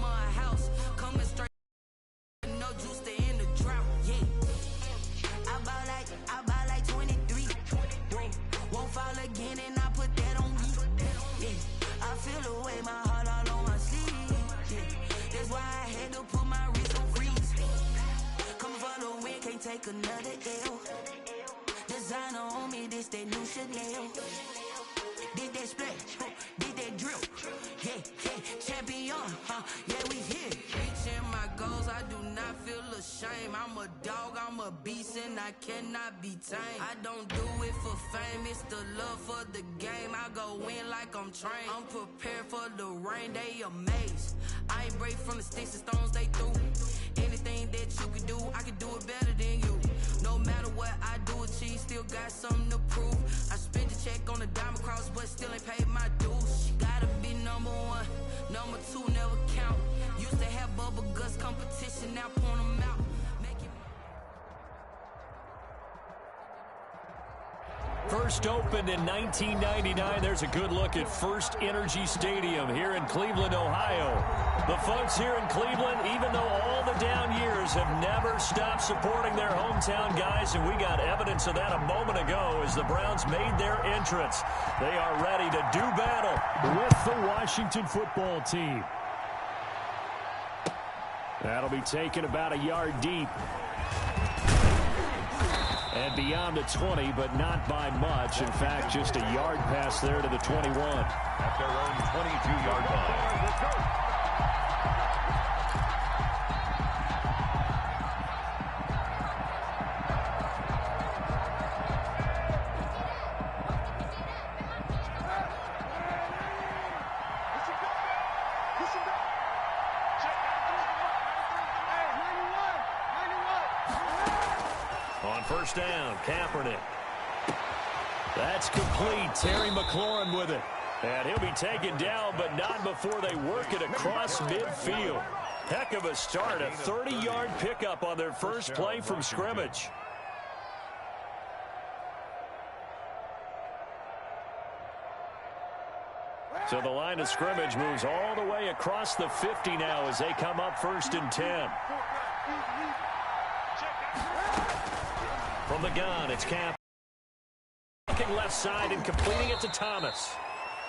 mama a house. Coming straight, no juice to end the drought. Yeah. I buy like 23. Won't fall again and I put that on me. Yeah. I feel the way, my heart all on my sleeve. Yeah. That's why I had to put my wrist on freeze. Coming for the win, can't take another L. Designer on me, this that new Chanel. Did that splash, did that drip. Yeah, champion, yeah, we here. Reaching my goals, I do not feel ashamed. I'm a dog, I'm a beast, and I cannot be tamed. I don't do it for fame, it's the love for the game. I go in like I'm trained. I'm prepared for the rain, they amazed. I ain't brave from the sticks and stones they threw. Anything that you can do, I can do it better than you. No matter what I do, achieve, still got something to prove. I spent a check on the diamond cross, but still ain't paid my dues. Gotta be number one, number two never count. Used to have bubble guts competition, now point them out. First opened in 1999. There's a good look at First Energy Stadium here in Cleveland, Ohio. The folks here in Cleveland, even though all the down years, have never stopped supporting their hometown guys, and we got evidence of that a moment ago as the Browns made their entrance. They are ready to do battle with the Washington football team. That'll be taken about a yard deep. And beyond the 20, but not by much. In fact, just a yard pass there to the 21. At their own 22-yard line. Let's go. First down, Kaepernick. That's complete. Terry McLaurin with it. And he'll be taken down, but not before they work it across midfield. Heck of a start. A 30-yard pickup on their first play from scrimmage. So the line of scrimmage moves all the way across the 50 now as they come up 1st and 10. From the gun, it's Cap. Looking left side and completing it to Thomas.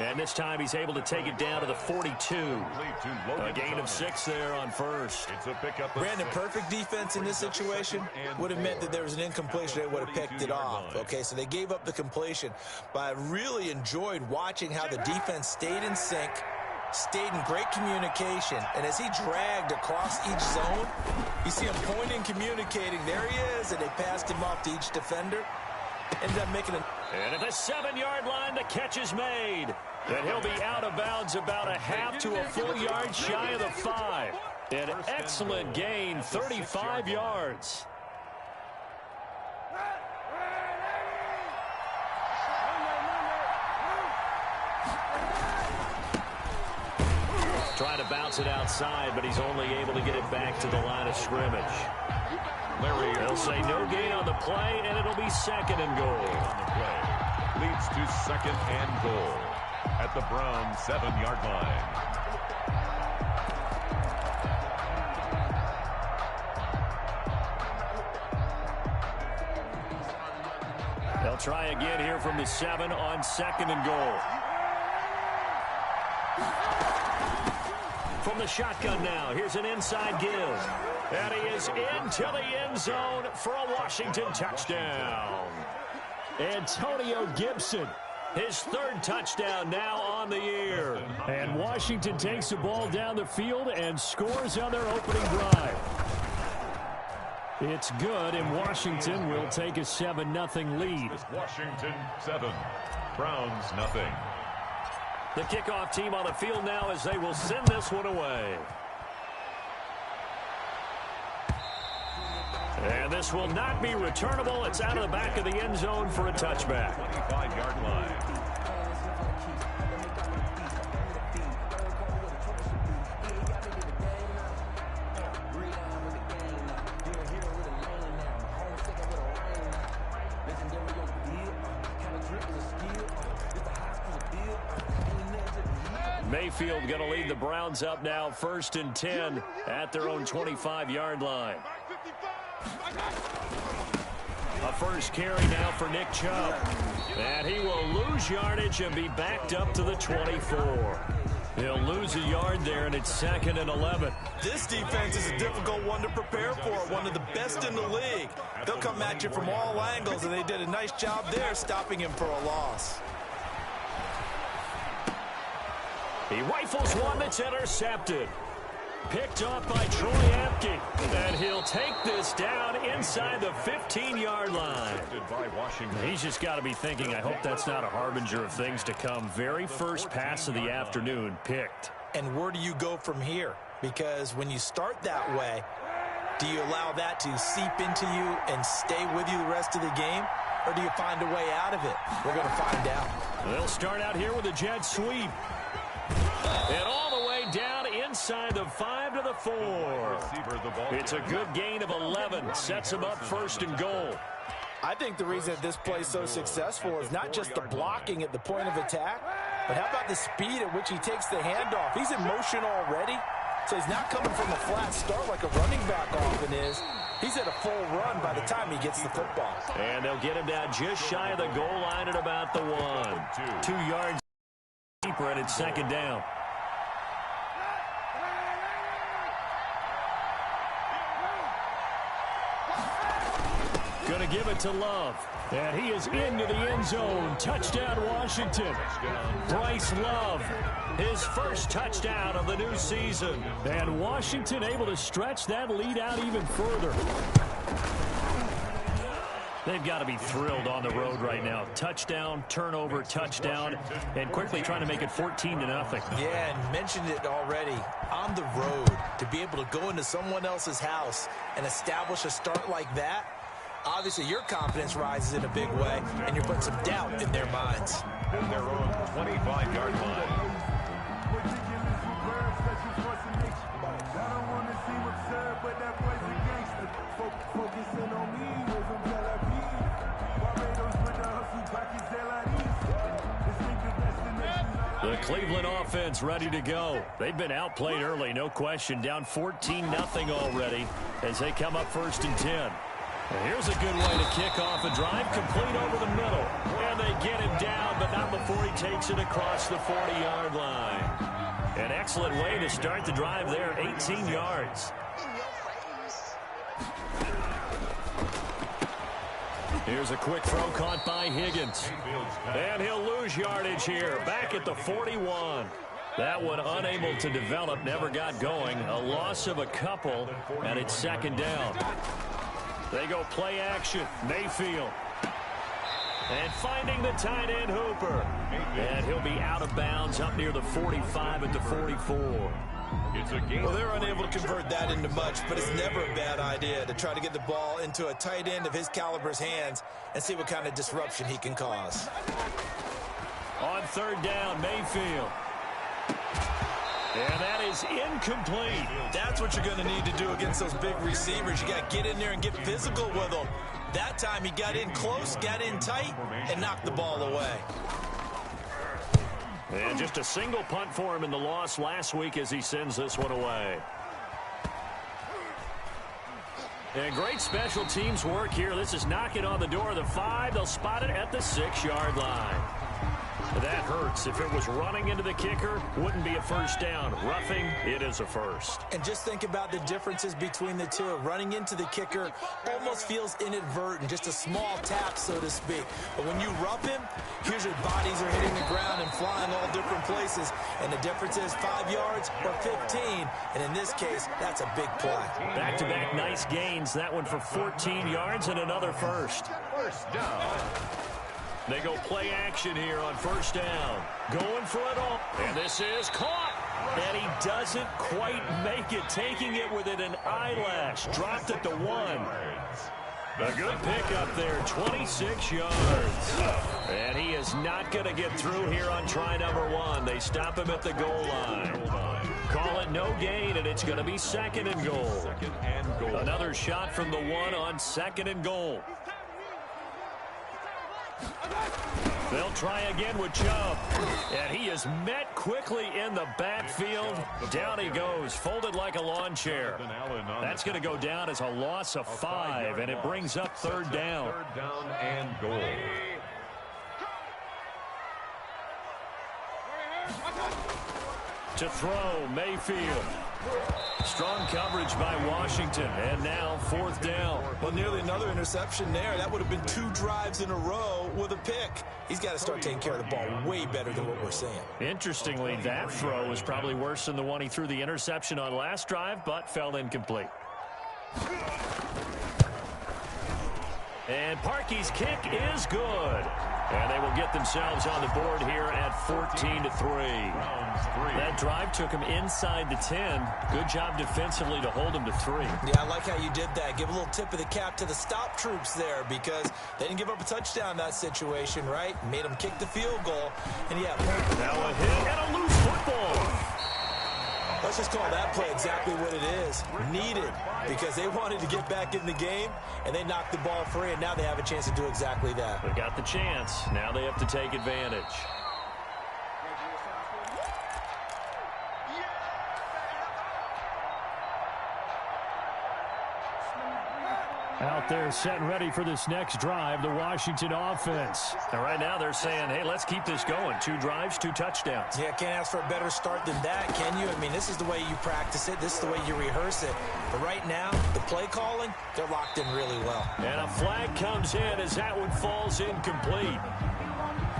And this time he's able to take it down to the 42. A gain of 6 there on first. It's a pickup. Brandon, perfect defense in this situation would have meant that there was an incompletion. They would have picked it off. Okay, so they gave up the completion. But I really enjoyed watching how the defense stayed in sync, stayed in great communication, and as he dragged across each zone, you see him pointing, communicating. There he is, and they passed him off to each defender. Ended up making a... And at the 7-yard line, the catch is made. And he'll be out of bounds about a half to a full yard shy of the 5. An excellent gain, 35 yards. Trying to bounce it outside, but he's only able to get it back to the line of scrimmage. They'll say no gain on the play, and it'll be 2nd and goal. On the play leads to 2nd and goal at the Browns 7-yard line. They'll try again here from the 7 on 2nd and goal. From the shotgun now, here's an inside give. And he is into the end zone for a Washington touchdown. Antonio Gibson, his 3rd touchdown now on the year. And Washington takes the ball down the field and scores on their opening drive. It's good, and Washington will take a 7-0 lead. Washington 7, Browns 0. The kickoff team on the field now as they will send this one away. And this will not be returnable. It's out of the back of the end zone for a touchback. 25-yard line. Mayfield going to lead the Browns up now, 1st and 10 at their own 25-yard line. A first carry now for Nick Chubb. And he will lose yardage and be backed up to the 24. He'll lose a yard there, and it's 2nd and 11. This defense is a difficult one to prepare for, one of the best in the league. They'll come at you from all angles, and they did a nice job there stopping him for a loss. He rifles one that's intercepted. Picked off by Troy Apke. And he'll take this down inside the 15-yard line. He's just got to be thinking, I hope that's not a harbinger of things to come. Very first pass of the afternoon picked. And where do you go from here? Because when you start that way, do you allow that to seep into you and stay with you the rest of the game? Or do you find a way out of it? We're going to find out. They'll start out here with a jet sweep. And all the way down inside the 5 to the 4. It's a good gain of 11. Sets him up 1st and goal. I think the reason that this play is so successful is not just the blocking at the point of attack, but how about the speed at which he takes the handoff? He's in motion already, so he's not coming from a flat start like a running back often is. He's at a full run by the time he gets the football. And they'll get him down just shy of the goal line at about the 1. 2 yards deeper, and it's 2nd down. Going to give it to Love. And he is into the end zone. Touchdown, Washington. Bryce Love, his first touchdown of the new season. And Washington able to stretch that lead out even further. They've got to be thrilled on the road right now. Touchdown, turnover, touchdown, and quickly trying to make it 14-0. Yeah, and mentioned it already. On the road, to be able to go into someone else's house and establish a start like that, obviously your confidence rises in a big way, and you're putting some doubt in their minds. And they're on 25-yard line. The Cleveland offense ready to go. They've been outplayed early, no question. Down 14-0 already as they come up 1st and 10. And here's a good way to kick off a drive, complete over the middle. And they get him down, but not before he takes it across the 40-yard line. An excellent way to start the drive there, 18 yards. Here's a quick throw caught by Higgins. And he'll lose yardage here, back at the 41. That one unable to develop, never got going. A loss of a couple, and it's 2nd down. They go play action. Mayfield. And finding the tight end Hooper. And he'll be out of bounds up near the 45 at the 44. Well, they're unable to convert that into much, but it's never a bad idea to try to get the ball into a tight end of his caliber's hands and see what kind of disruption he can cause. On 3rd down, Mayfield. And that is incomplete. That's what you're going to need to do against those big receivers. You got to get in there and get physical with them. That time he got in close, got in tight, and knocked the ball away. And just a single punt for him in the loss last week as he sends this one away. And great special teams work here. This is knocking on the door of the 5. They'll spot it at the 6-yard line. That hurts. If it was running into the kicker, wouldn't be a 1st down. Roughing, it is a 1st. And just think about the differences between the two. Running into the kicker almost feels inadvertent, just a small tap, so to speak. But when you rough him, here's your bodies are hitting the ground and flying all different places. And the difference is 5 yards or 15. And in this case, that's a big play. Back-to-back nice gains. That one for 14 yards and another 1st. 1st down. They go play action here on 1st down. Going for it all. And this is caught. And he doesn't quite make it. Taking it within an eyelash. Dropped at the 1. A good pickup there. 26 yards. And he is not going to get through here on try number 1. They stop him at the goal line. Call it no gain, and it's going to be 2nd and goal. Another shot from the 1 on 2nd and goal. They'll try again with Chubb. And he is met quickly in the backfield. Down he goes, folded like a lawn chair. That's going to go down as a loss of 5, and it brings up third down. Third down and goal. To throw, Mayfield. Strong coverage by Washington, and now fourth down. Well, nearly another interception there. That would have been 2 drives in a row with a pick. He's got to start taking care of the ball way better than what we're seeing. Interestingly, that throw was probably worse than the one he threw the interception on last drive, but fell incomplete. And Parkey's kick is good. And they will get themselves on the board here at 14-3. That drive took him inside the 10. Good job defensively to hold him to 3. Yeah, I like how you did that. Give a little tip of the cap to the stop troops there because they didn't give up a touchdown in that situation, right? Made them kick the field goal. And yeah, now a hit and a loose football. Let's just call that play exactly what it is. Needed because they wanted to get back in the game, and they knocked the ball free, and now they have a chance to do exactly that. They got the chance. Now they have to take advantage. Out there set and ready for this next drive, the Washington offense. And right now they're saying, hey, let's keep this going. 2 drives, 2 touchdowns. Yeah, can't ask for a better start than that, can you? I mean, this is the way you practice it. This is the way you rehearse it. But right now, the play calling, they're locked in really well. And a flag comes in as that one falls incomplete.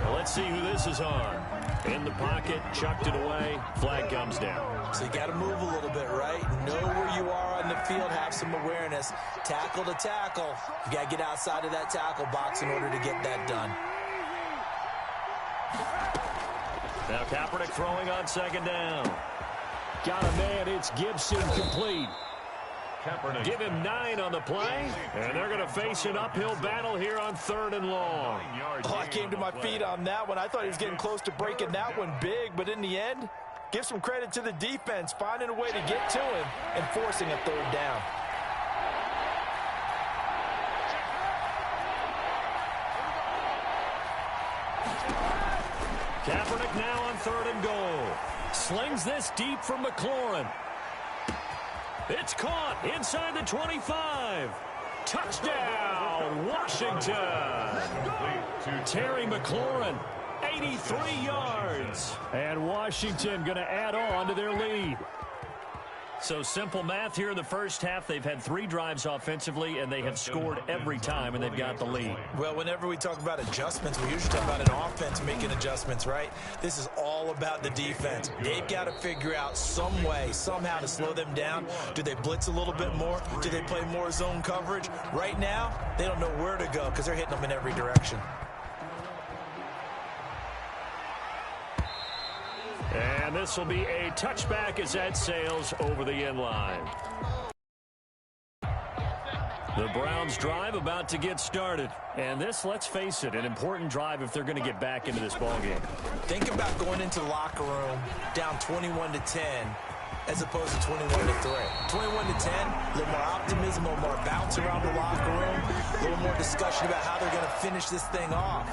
Well, let's see who this is on. In the pocket, chucked it away, flag comes down. So you got to move a little bit, right? Know where you are on the field, have some awareness. Tackle to tackle. You got to get outside of that tackle box in order to get that done. Now Kaepernick throwing on second down. Got a man, it's Gibson complete. Give him 9 on the play, and they're going to face an uphill battle here on 3rd and long. Oh, I came to my feet on that one. I thought he was getting close to breaking that one big, but in the end, give some credit to the defense, finding a way to get to him and forcing a 3rd down. Kaepernick now on 3rd and goal. Slings this deep for McLaurin. It's caught inside the 25. Touchdown, Washington. Terry McLaurin, 83 yards. And Washington going to add on to their lead. So simple math here in the first half. They've had 3 drives offensively, and they have scored every time, and they've got the lead. Well, whenever we talk about adjustments, we usually talk about an offense making adjustments, right? This is all about the defense. They've got to figure out some way, somehow to slow them down. Do they blitz a little bit more? Do they play more zone coverage? Right now, they don't know where to go because they're hitting them in every direction. And this will be a touchback as that sails over the end line. The Browns drive about to get started. And this, let's face it, an important drive if they're going to get back into this ballgame. Think about going into the locker room down 21-10 as opposed to 21-3. 21-10, a little more optimism, a little more bounce around the locker room, a little more discussion about how they're going to finish this thing off.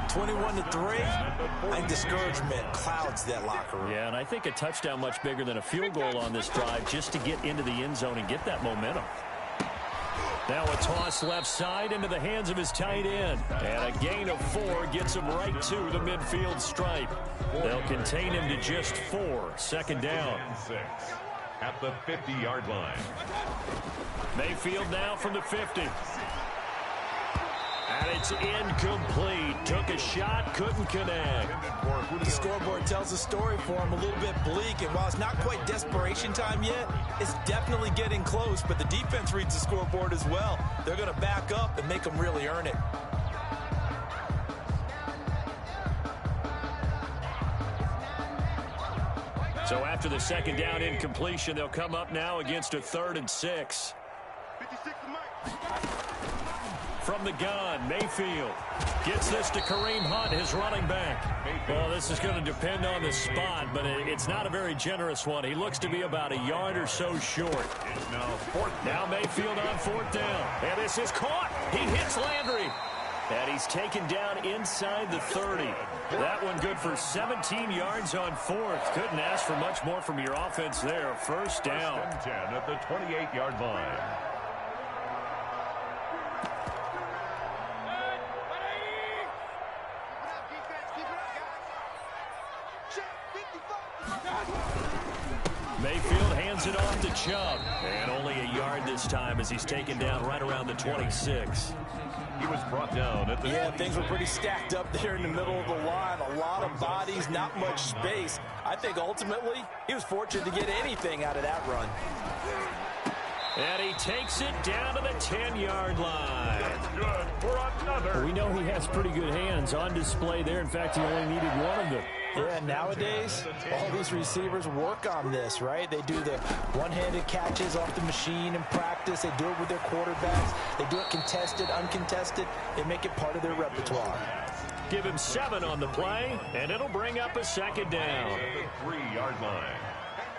21-3, I think discouragement clouds that locker room. Yeah, and I think a touchdown much bigger than a field goal on this drive just to get into the end zone and get that momentum. Now a toss left side into the hands of his tight end. And a gain of 4 gets him right to the midfield stripe. They'll contain him to just 4. Second down. At the 50-yard line. Mayfield now from the 50. And it's incomplete. Took a shot, couldn't connect. The scoreboard tells the story for him, a little bit bleak. And while it's not quite desperation time yet, it's definitely getting close. But the defense reads the scoreboard as well. They're going to back up and make them really earn it. So after the second down incompletion, they'll come up now against a 3rd and 6. From the gun, Mayfield gets this to Kareem Hunt, his running back. Well, this is going to depend on the spot, but it's not a very generous one. He looks to be about a yard or so short. Now Mayfield on 4th down. And this is caught. He hits Landry. And he's taken down inside the 30. That one good for 17 yards on fourth. Couldn't ask for much more from your offense there. First down. 10 at the 28-yard line. Mayfield hands it off to Chubb. And only a yard this time as he's taken down right around the 26. He was brought down at the... Yeah, things were pretty stacked up there in the middle of the line. A lot of bodies, not much space. I think ultimately he was fortunate to get anything out of that run. And he takes it down to the 10-yard line. That's good for another. We know he has pretty good hands on display there. In fact, he only needed one of them. Yeah, nowadays, all these receivers work on this, right? They do the one-handed catches off the machine in practice. They do it with their quarterbacks. They do it contested, uncontested. They make it part of their repertoire. Give him 7 on the play, and it'll bring up a second down. At the 3-yard line.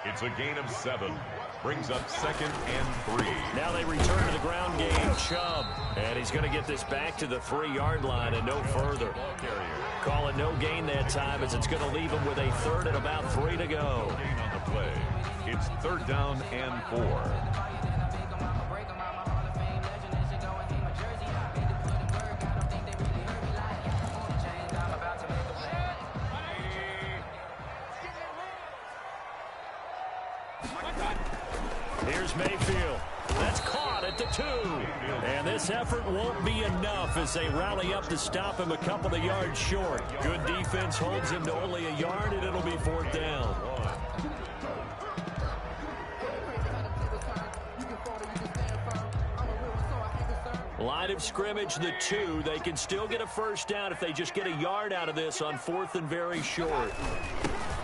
It's a gain of 7. Brings up 2nd and 3. Now they return to the ground game. Chubb. And he's going to get this back to the 3-yard line and no further. Call it no gain that time as it's going to leave him with a third and about 3 to go. Gain on the play. It's 3rd down and 4. Here's Mayfield. That's caught at the 2. And this effort won't be enough as they rally up to stop him a couple of yards short. Good defense holds him to only a yard, and it'll be 4th down. Line of scrimmage, the 2. They can still get a first down if they just get a yard out of this on 4th and very short.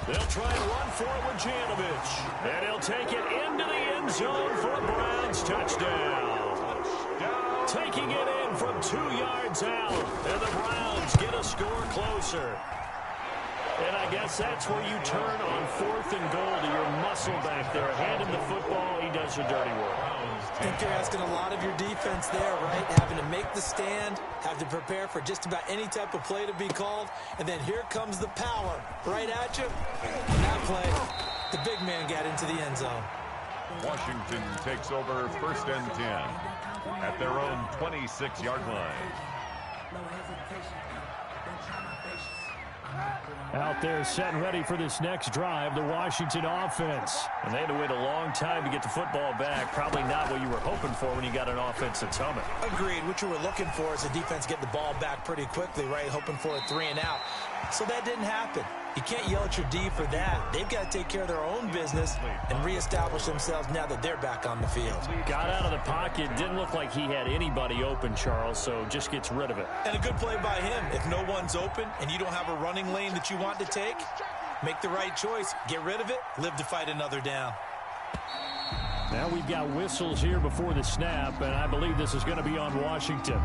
They'll try and run for it with Janovich. And he'll take it into the end zone for a Browns touchdown. Taking it in from 2 yards out. And the Browns get a score closer. And I guess that's where you turn on 4th and goal to your muscle back there. Hand him the football. He does the dirty work. I think you're asking a lot of your defense there, right? Having to make the stand, have to prepare for just about any type of play to be called, and then here comes the power right at you. On that play, the big man got into the end zone. Washington takes over 1st and 10 at their own 26-yard line. Out there set and ready for this next drive, the Washington offense. And they had to wait a long time to get the football back. Probably not what you were hoping for when you got an offense that's humming. Agreed. What you were looking for is the defense getting the ball back pretty quickly, right? Hoping for a 3 and out. So that didn't happen. You can't yell at your D for that. They've got to take care of their own business and reestablish themselves now that they're back on the field. Got out of the pocket. Didn't look like he had anybody open, Charles, so just gets rid of it. And a good play by him. If no one's open and you don't have a running lane that you want to take, make the right choice. Get rid of it. Live to fight another down. Now we've got whistles here before the snap, and I believe this is going to be on Washington.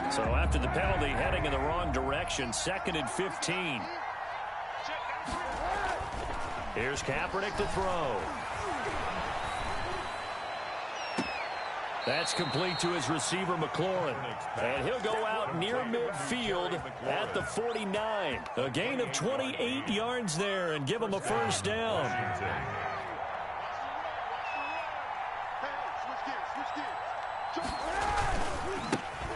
So after the penalty, heading in the wrong direction, 2nd and 15. Here's Kaepernick to throw. That's complete to his receiver, McLaurin. And he'll go out near midfield at the 49. A gain of 28 yards there and give him a first down.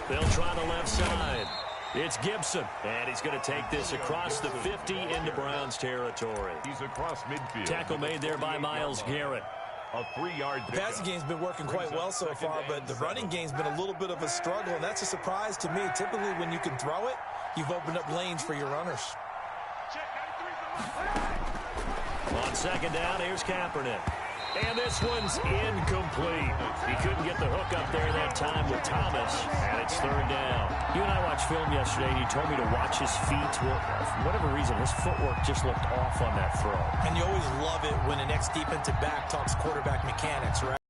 They'll try the left side. It's Gibson, and he's going to take this across the 50 into Browns territory. He's across midfield. Tackle made there by Myles Garrett. A 3-yard The passing game's been working quite well so far, but the running game's been a little bit of a struggle, and that's a surprise to me. Typically, when you can throw it, you've opened up lanes for your runners. On 2nd down, here's Kaepernick. And this one's incomplete. He couldn't get the hook up there that time with Thomas, and it's 3rd down. You and I watched film yesterday, and you told me to watch his feet. Well, for whatever reason, his footwork just looked off on that throw. And you always love it when an ex-defensive back talks quarterback mechanics, right?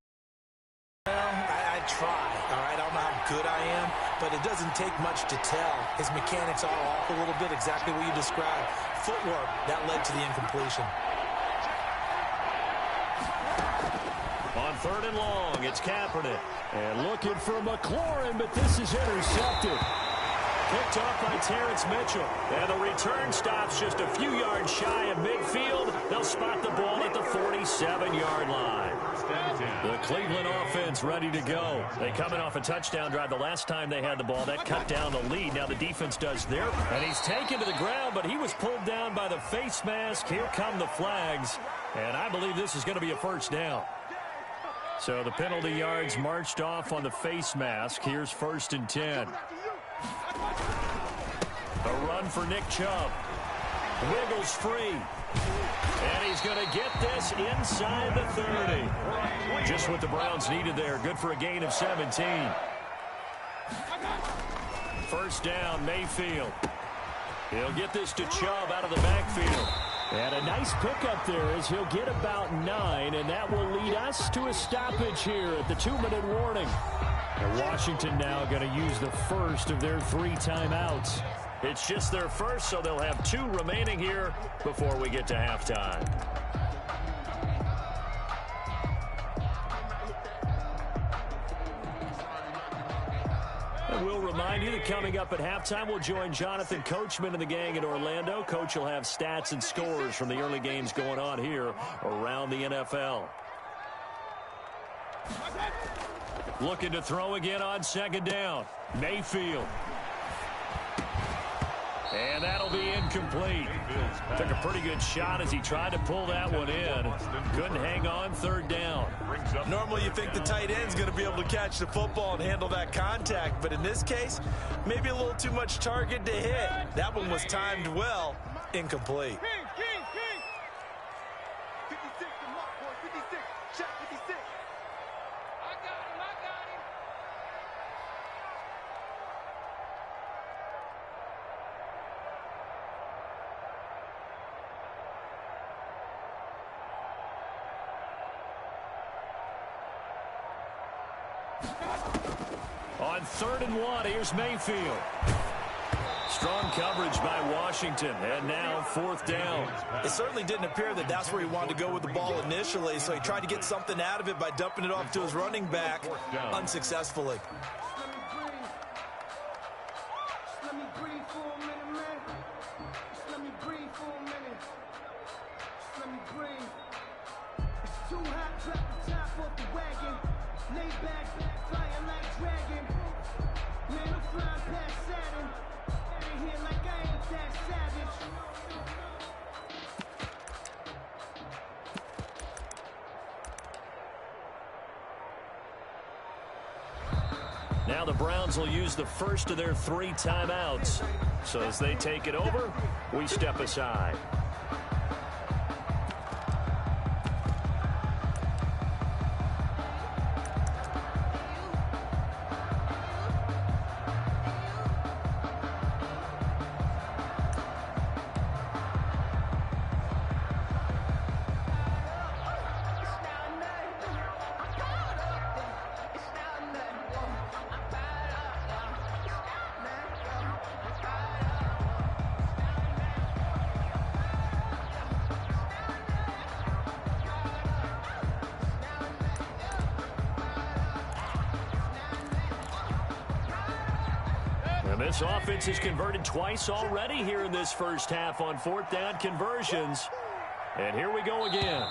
Well, I try, all right? I don't know how good I am, but it doesn't take much to tell. His mechanics are off a little bit, exactly what you described. Footwork, that led to the incompletion. On 3rd and long, it's Kaepernick. And looking for McLaurin, but this is intercepted. Picked off by Terrence Mitchell. And the return stops just a few yards shy of midfield. They'll spot the ball at the 47-yard line. The Cleveland offense ready to go. They coming off a touchdown drive the last time they had the ball. That cut down the lead. Now the defense does their. And he's taken to the ground, but he was pulled down by the face mask. Here come the flags. And I believe this is going to be a first down. So the penalty yards marched off on the face mask. Here's 1st and 10. A run for Nick Chubb. Wiggles free. And he's going to get this inside the 30. Just what the Browns needed there. Good for a gain of 17. First down, Mayfield. He'll get this to Chubb out of the backfield. And a nice pickup there as he'll get about 9, and that will lead us to a stoppage here at the 2-minute warning. And Washington now going to use the first of their 3 timeouts. It's just their first, so they'll have 2 remaining here before we get to halftime. And we'll remind you that coming up at halftime, we'll join Jonathan Coachman and the gang in Orlando. Coach will have stats and scores from the early games going on here around the NFL. Looking to throw again on 2nd down. Mayfield. And that'll be incomplete. Took a pretty good shot as he tried to pull that one in. Couldn't hang on 3rd down. Normally you think the tight end's going to be able to catch the football and handle that contact, but in this case, maybe a little too much target to hit. That one was timed well. Incomplete. On 3rd and 1, here's Mayfield. Strong coverage by Washington, and now 4th down. It certainly didn't appear that that's where he wanted to go with the ball initially, so he tried to get something out of it by dumping it off to his running back unsuccessfully. Now the Browns will use the first of their 3 timeouts. So as they take it over, we step aside. This offense has converted twice already here in this first half on 4th down conversions. And here we go again.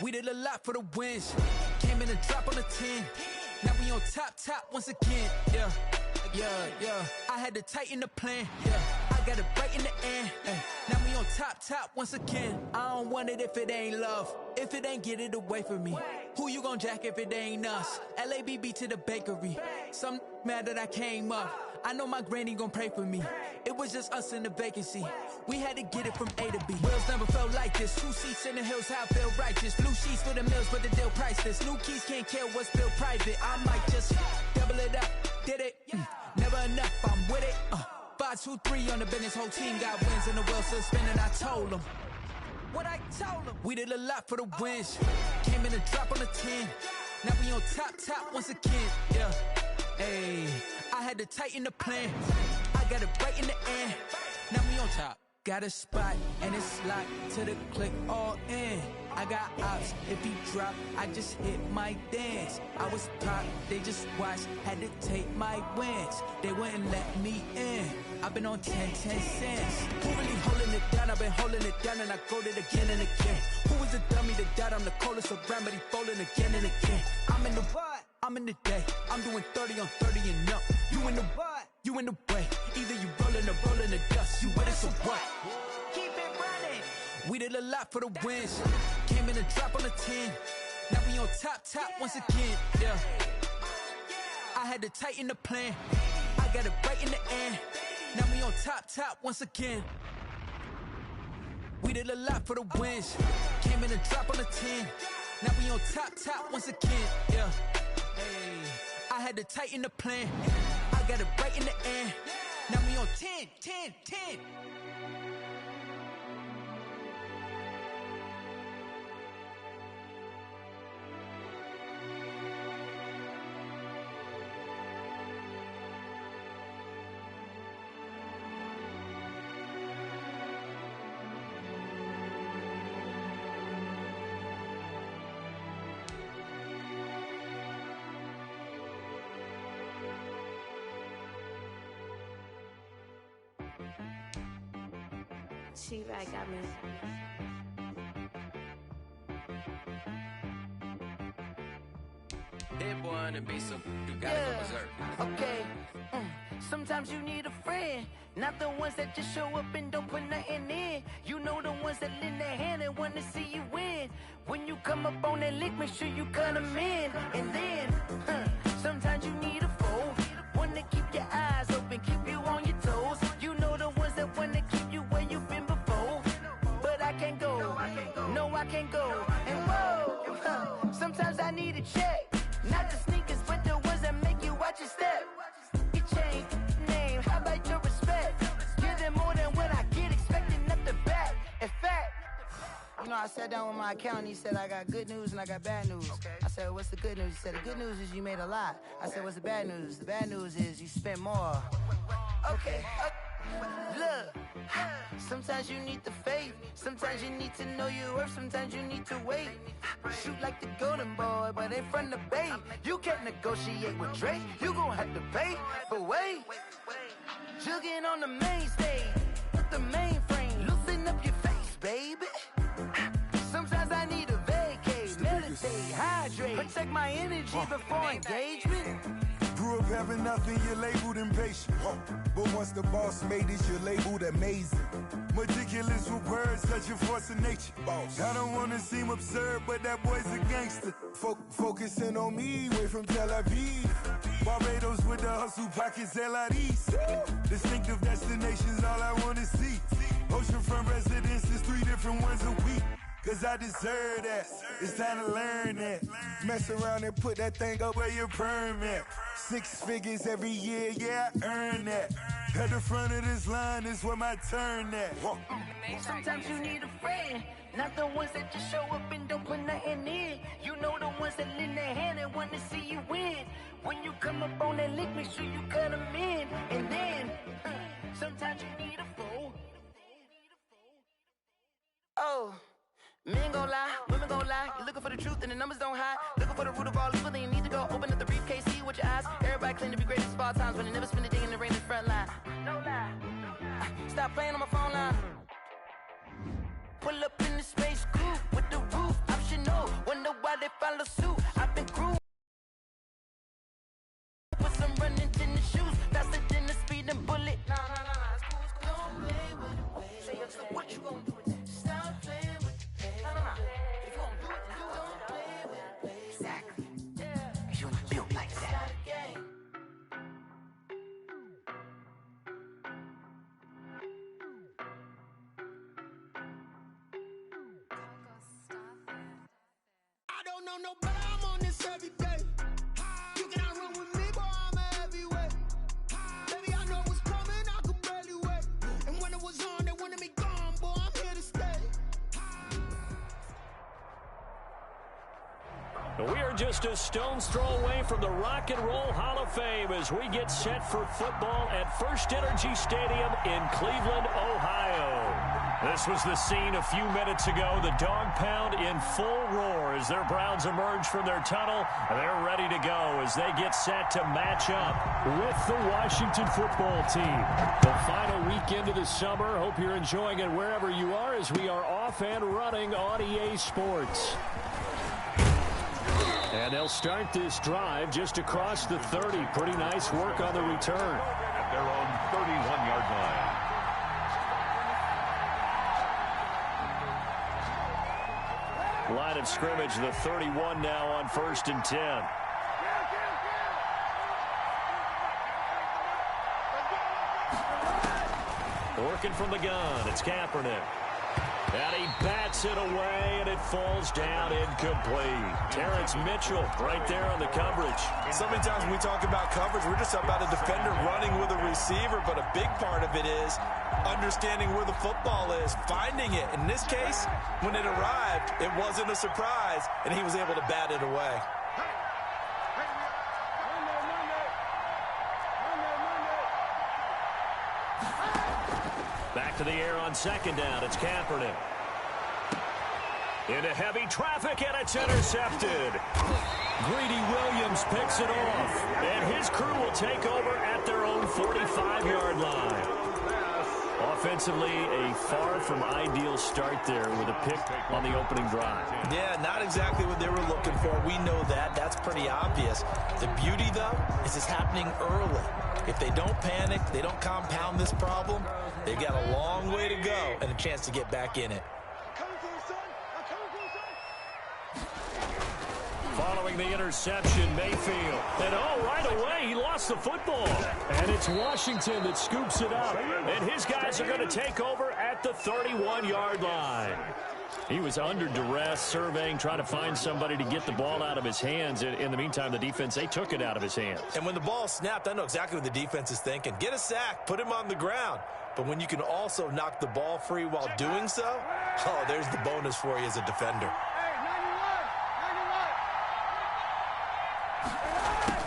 We did a lot for the wins. Came in and drop on the 10. Now we on top once again. Yeah. I had to tighten the plan. Yeah. I got it right in the end. Now we on top once again. I don't want it if it ain't love. If it ain't, get it away from me. Who you gon' jack if it ain't us? LABB to the bakery. Some mad that I came up. I know my granny gon' pray for me. It was just us in the vacancy. We had to get it from A to B. Wheels never felt like this. 2 seats in the hills, how I feel righteous. Blue sheets for the mills, but the deal priceless. New keys can't kill what's built private. I might just double it up. Did it? Never enough, I'm with it. 5, 2, 3 on the business. Whole team got wins and the wheels still spinning. I told them what I told them. We did a lot for the wins. Came in and drop on the 10. Now we on top once again. Yeah. Hey, I had to tighten the plan. I got it right in the end. Now we on top. Got a spot and it's locked to the click all in. I got ops, if he drop, I just hit my dance. I was pop, they just watched, had to take my wins. They wouldn't let me in. I've been on 10 cents. Who really holding it down? I've been holding it down and I go it again and again. Who was the dummy that died? I'm the coldest around, but he folding again and again. I'm in the what? I'm in the day. I'm doing 30 on 30 and up. You in the what? You in the way. Either you rolling or rolling the dust. You with it, so what? Keep it running. We did a lot for the wins. Came in and drop on the 10. Now we on top once again. Yeah. I had to tighten the plan. I got it right in the end. Now we on top once again. We did a lot for the wins. Came in and drop on the 10. Now we on top once again. Yeah. Hey, I had to tighten the plan. I got it right in the end. Now we on 10. She right got me. That boy on the beat, so you gotta go berserk. Okay. Sometimes you need a friend, not the ones that just show up and don't put nothing in. You know the ones that lend their hand and want to see you win. When you come up on that lick, make sure you cut them in. And then, sometimes you need a foe, one to keep your eyes open, keep you on your toes. You know the ones that want to keep you where you've been before. But I can't go, no I can't go. And whoa, sometimes I need a check. Not the sneakers, but the ones that make you watch your step. Your chain, name, how about your respect? Give them more than what I get, expecting up the back. In fact, you know, I sat down with my accountant, he said I got good news and I got bad news. I said, what's the good news? He said, the good news is you made a lot. I said, what's the bad news? The bad news is you spent more. Okay. Look, sometimes you need the faith, sometimes you need to know your worth, sometimes you need to wait. Shoot like the golden boy, but in front of the bay. You can't negotiate with Drake, you gon' have to pay. But wait, jugging on the main stage, with the mainframe, loosen up your face, baby. Sometimes I need a vacate, meditate, hydrate, protect my energy before engagement. Grew up having nothing, you're labeled impatient. But once the boss made it, you're labeled amazing. Meticulous with words, such a force of nature. I don't wanna seem absurd, but that boy's a gangster. Focusing on me, way from Tel Aviv. Barbados with the hustle pockets, LIDs. Distinctive destinations, all I wanna see. Oceanfront residences, 3 different ones a week. Cause I deserve that, it's time to learn that. Mess around and put that thing up where your permit. 6 figures every year, yeah, I earn that. At the front of this line is where my turn at. Sometimes you need a friend, not the ones that just show up and don't put nothing in. You know the ones that lend their hand and want to see you win. When you come up on that lick, make sure you cut them in. And then, sometimes you need a fool. Oh. Men gon' lie, women gon' lie. You're looking for the truth and the numbers don't hide. Looking for the root of all evil, then you need to go open up the briefcase, see with your eyes. Everybody claim to be greatest of all times, but they never spend a day in the rain in the front line. No lie. Stop playing on my phone line. Pull up in the space coupe with the roof optional. put some running in the shoes, faster than the speeding bullet. Nah, don't play with it, baby. So what you gonna do with that? Stop playing with it, baby. Nah. If you gonna do it, then don't play with it, baby. Exactly. Yeah. You ain't built like that. I don't know no better, I'm on this every day. You cannot run with me, boy, I'm a heavyweight. Baby, I know what's coming, I could barely wait. And when it was on, they wanted me gone, boy, I'm here to stay. We are just a stone's throw away from the Rock and Roll Hall of Fame as we get set for football at First Energy Stadium in Cleveland, Ohio. This was the scene a few minutes ago. The dog pound in full roar as their Browns emerge from their tunnel. They're ready to go as they get set to match up with the Washington football team. The final weekend of the summer. Hope you're enjoying it wherever you are as we are off and running on EA Sports. And they'll start this drive just across the 30. Pretty nice work on the return. At their own 31-yard line. Line of scrimmage, the 31 now on 1st and 10. Working from the gun, it's Kaepernick. And he bats it away, and it falls down incomplete. Terrence Mitchell right there on the coverage. So many times when we talk about coverage, we're just about a defender running with a receiver, but a big part of it is understanding where the football is, finding it. In this case, when it arrived, it wasn't a surprise, and he was able to bat it away. Back to the air on 2nd down. It's Kaepernick. Into heavy traffic, and it's intercepted. Greedy Williams picks it off, and his crew will take over at their own 45-yard line. Offensively, a far from ideal start there with a pick on the opening drive. Yeah, not exactly what they were looking for. We know that. That's pretty obvious. The beauty, though, is it's happening early. If they don't panic, they don't compound this problem, they've got a long way to go and a chance to get back in it. Following the interception, Mayfield. And right away, he lost the football. And it's Washington that scoops it up. And his guys are going to take over at the 31-yard line. He was under duress, surveying, trying to find somebody to get the ball out of his hands. In the meantime, the defense, they took it out of his hands. And when the ball snapped, I know exactly what the defense is thinking. Get a sack, put him on the ground. But when you can also knock the ball free while doing so, oh, there's the bonus for you as a defender.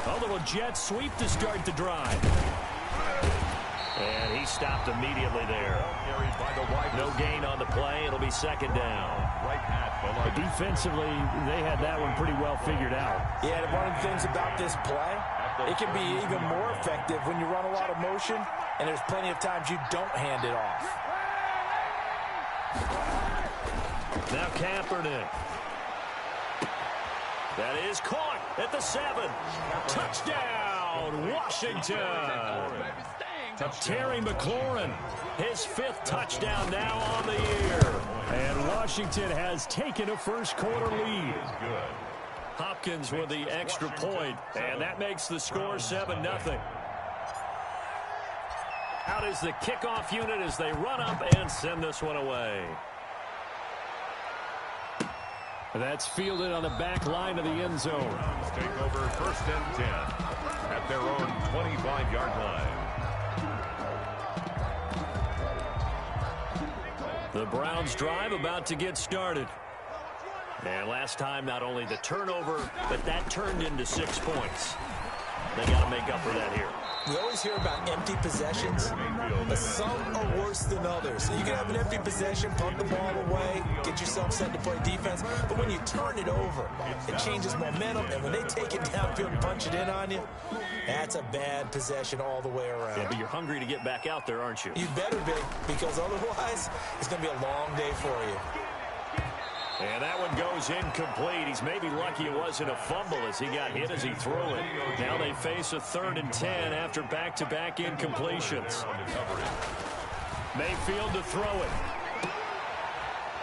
A little jet sweep to start the drive. And he stopped immediately there. No gain on the play. It'll be 2nd down. Defensively, they had that one pretty well figured out. Yeah, and one of the things about this play, it can be even more effective when you run a lot of motion, and there's plenty of times you don't hand it off. Now Kaepernick. That is caught at the 7. Touchdown, Washington. Terry McLaurin, his 5th touchdown now on the year. And Washington has taken a first-quarter lead. Hopkins with the extra point, and that makes the score 7-0. Out is the kickoff unit as they run up and send this one away. That's fielded on the back line of the end zone. Take over 1st and 10 at their own 25-yard line. The Browns drive about to get started. And last time, not only the turnover, but that turned into 6 points. They got to make up for that here. We always hear about empty possessions, but some are worse than others. So you can have an empty possession, punt the ball away, get yourself set to play defense. But when you turn it over, it changes momentum. And when they take it downfield and punch it in on you, that's a bad possession all the way around. Yeah, but you're hungry to get back out there, aren't you? You better be, because otherwise it's going to be a long day for you. And that one goes incomplete. He's maybe lucky it wasn't a fumble as he got hit as he threw it. Now they face a 3rd and 10 after back-to-back incompletions. Mayfield to throw it.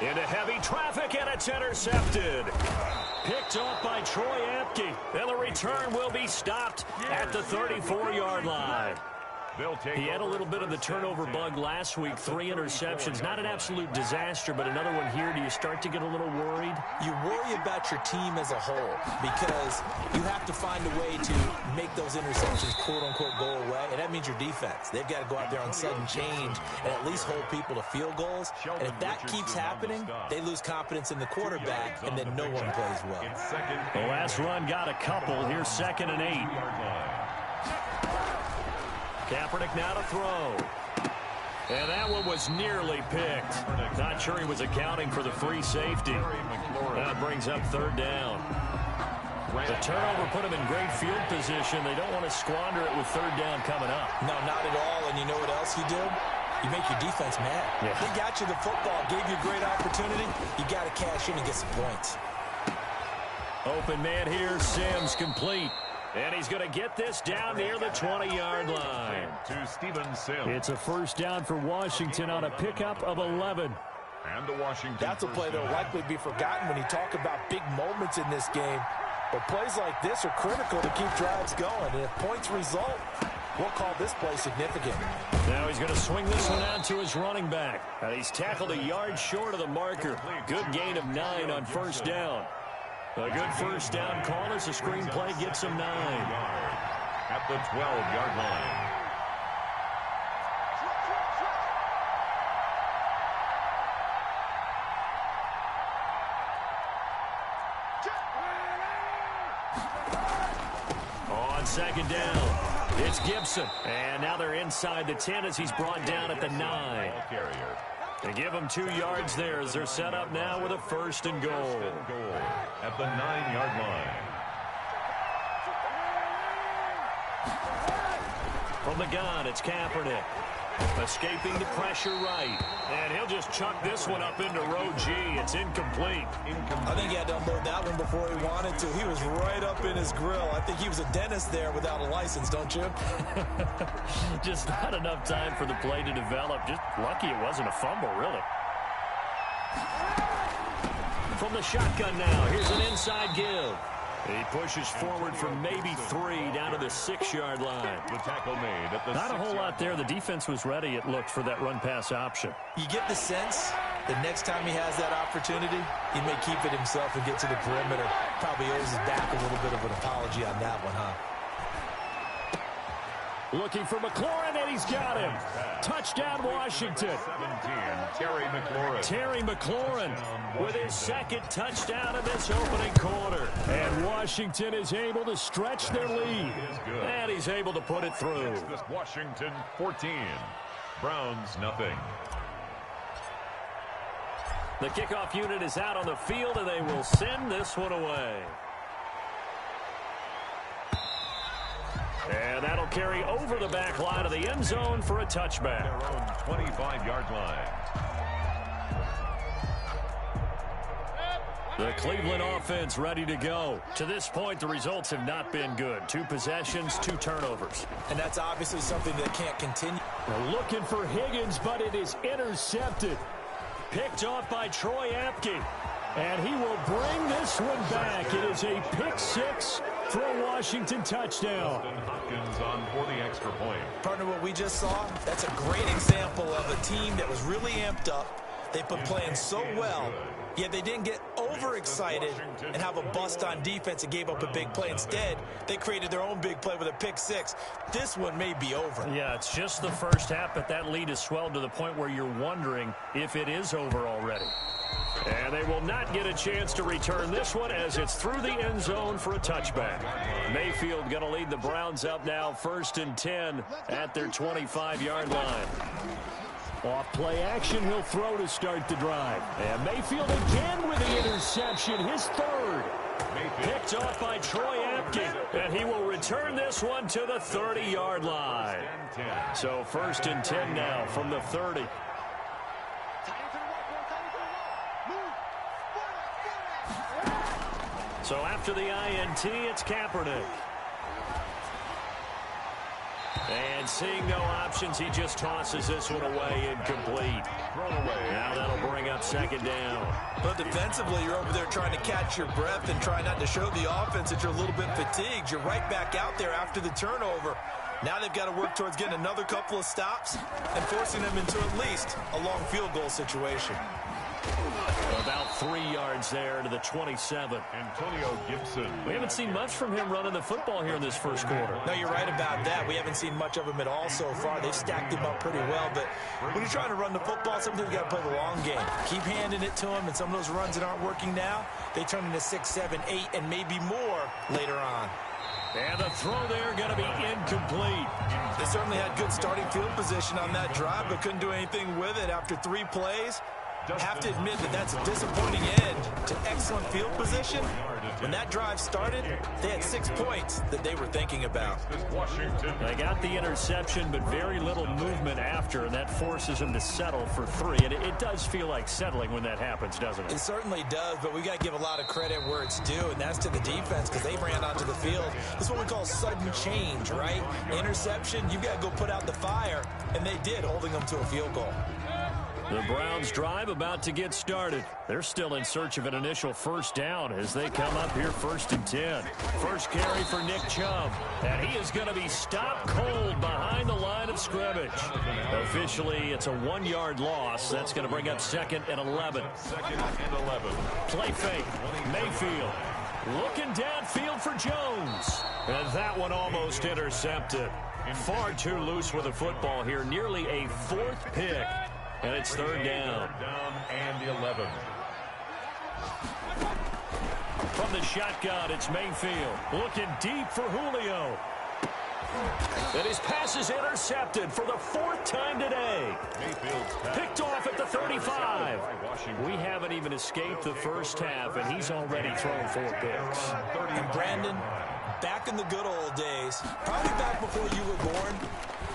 Into heavy traffic, and it's intercepted. Picked off by Troy Apke. And the return will be stopped at the 34-yard line. He had a little bit of the turnover bug last week, 3 interceptions. Not an absolute disaster, but another one here. Do you start to get a little worried? You worry about your team as a whole because you have to find a way to make those interceptions, quote-unquote, go away, and that means your defense. They've got to go out there on sudden change and at least hold people to field goals. And if that keeps happening, they lose confidence in the quarterback, and then no one plays well. The last run got a couple. Here's 2nd and 8. Kaepernick now to throw. And that one was nearly picked. Not sure he was accounting for the free safety. That brings up 3rd down. The turnover put him in great field position. They don't want to squander it with 3rd down coming up. No, not at all. And you know what else you do? You make your defense mad. Yeah. They got you the football, gave you a great opportunity. You got to cash in and get some points. Open man here, Sims complete. And he's going to get this down near the 20-yard line. To Steven Sims. It's a 1st down for Washington on a pickup of 11. And the Washington. That's a play that will likely be forgotten when you talk about big moments in this game. But plays like this are critical to keep drives going. And if points result, we'll call this play significant. Now he's going to swing this one out to his running back. And he's tackled a yard short of the marker. Good gain of 9 on 1st down. A good 1st down call as the screenplay gets him 9. At the 12-yard line. On 2nd down, it's Gibson. And now they're inside the 10 as he's brought down at the 9. They give him 2 yards there as they're set up now with a 1st and goal. At the 9-yard line. From the gun, it's Kaepernick. Escaping the pressure right. And he'll just chuck this one up into row G. It's incomplete. I think he had to unload that one before he wanted to. He was right up in his grill. I think he was a dentist there without a license, don't you? Just not enough time for the play to develop. Just lucky it wasn't a fumble, really. From the shotgun now, here's an inside give. He pushes forward for maybe 3 down to the 6-yard line. The tackle made at the Not a whole lot there. The defense was ready, it looked, for that run-pass option. You get the sense that next time he has that opportunity, he may keep it himself and get to the perimeter. Probably owes his back a little bit of an apology on that one, huh? Looking for McLaurin, and he's got him. Touchdown, Washington. 17, Terry McLaurin with his 2nd touchdown in this opening quarter. And Washington is able to stretch their lead. And he's able to put it through. Washington 14, Browns nothing. The kickoff unit is out on the field, and they will send this one away. And that'll carry over the back line of the end zone for a touchback. Their own 25-yard line. The Cleveland offense ready to go. To this point, the results have not been good. 2 possessions, 2 turnovers. And that's obviously something that can't continue. They're looking for Higgins, but it is intercepted. Picked off by Troy Apke. And he will bring this one back. It is a pick 6 for a Washington touchdown. Hopkins on for the extra point. Partner, what we just saw, that's a great example of a team that was really amped up. They've been playing so well, yet they didn't get overexcited and have a bust on defense and gave up a big play. Instead, they created their own big play with a pick 6. This one may be over. Yeah, it's just the first half, but that lead has swelled to the point where you're wondering if it is over already. And they will not get a chance to return this one as it's through the end zone for a touchback. Mayfield going to lead the Browns up now 1st and 10 at their 25-yard line. Off play action, he'll throw to start the drive. And Mayfield again with the interception, his 3rd. Picked off by Troy Apke, and he will return this one to the 30-yard line. So 1st and 10 now from the 30. So after the INT, it's Kaepernick. And seeing no options, he just tosses this one away, incomplete. Now that'll bring up second down. But defensively, you're over there trying to catch your breath and try not to show the offense that you're a little bit fatigued. You're right back out there after the turnover. Now they've got to work towards getting another couple of stops and forcing them into at least a long field goal situation. About 3 yards there to the 27. Antonio Gibson. We haven't seen much from him running the football here in this first quarter. No, you're right about that. We haven't seen much of him at all so far. They've stacked him up pretty well, but when you're trying to run the football, sometimes you got to play the long game. Keep handing it to him, and some of those runs that aren't working now, they turn into 6, 7, 8, and maybe more later on. And the throw there going to be incomplete. They certainly had good starting field position on that drive, but couldn't do anything with it after 3 plays. Have to admit that that's a disappointing end to excellent field position. When that drive started, they had 6 points that they were thinking about. They got the interception, but very little movement after, and that forces them to settle for 3. And it does feel like settling when that happens, doesn't it? It certainly does, but we got to give a lot of credit where it's due, and that's to the defense because they ran onto the field. This is what we call sudden change, right? Interception, you've got to go put out the fire, and they did, holding them to a field goal. The Browns drive about to get started. They're still in search of an initial first down as they come up here 1st and 10. First carry for Nick Chubb. And he is going to be stopped cold behind the line of scrimmage. Officially, it's a 1-yard loss. That's going to bring up 2nd and 11. 2nd and 11. Play fake. Mayfield looking downfield for Jones. And that one almost intercepted. Far too loose with the football here. Nearly a 4th pick. And it's 3rd down. Down and 11. From the shotgun, it's Mayfield. Looking deep for Julio. And his pass is intercepted for the 4th time today. Picked off at the 35. We haven't even escaped the first half, and he's already thrown 4 picks. And Brandon, back in the good old days, probably back before you were born,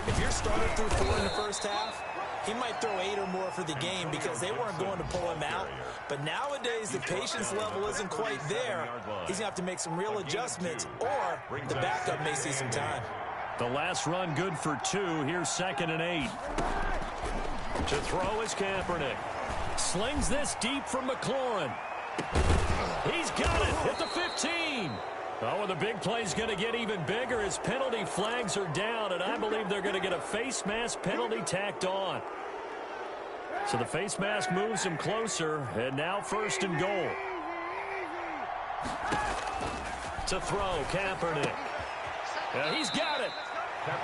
if your starter threw 4 in the first half, he might throw 8 or more for the game because they weren't going to pull him out. But nowadays, the patience level isn't quite there. He's going to have to make some real adjustments, or the backup may see some time. The last run good for 2. Here's 2nd and 8. To throw is Kaepernick. Slings this deep from McLaurin. He's got it at the 15. Oh, and the big play's going to get even bigger as penalty flags are down, and I believe they're going to get a face mask penalty tacked on. So the face mask moves him closer, and now 1st and goal. To throw, Kaepernick. He's got it.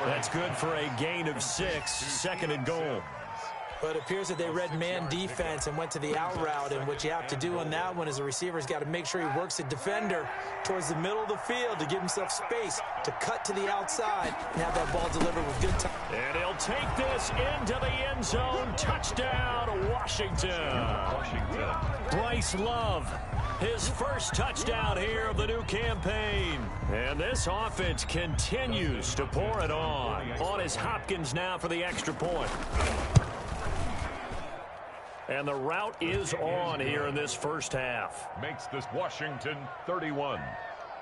That's good for a gain of 6, 2nd and goal. But it appears that they read man defense and went to the out route, and what you have to do on that one is the receiver's got to make sure he works the defender towards the middle of the field to give himself space to cut to the outside and have that ball delivered with good time. And he'll take this into the end zone. Touchdown, Washington. Bryce Love, his first touchdown here of the new campaign. And this offense continues to pour it on. On is Hopkins now for the extra point. And the route is on here in this first half. Makes this Washington 31.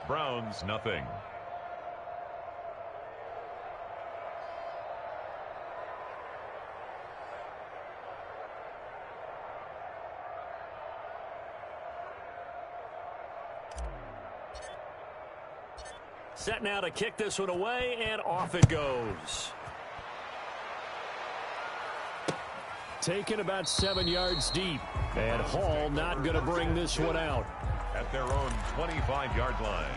Browns nothing. Set now to kick this one away, and off it goes. Taken about 7 yards deep. And Hall not going to bring this one out. At their own 25-yard line.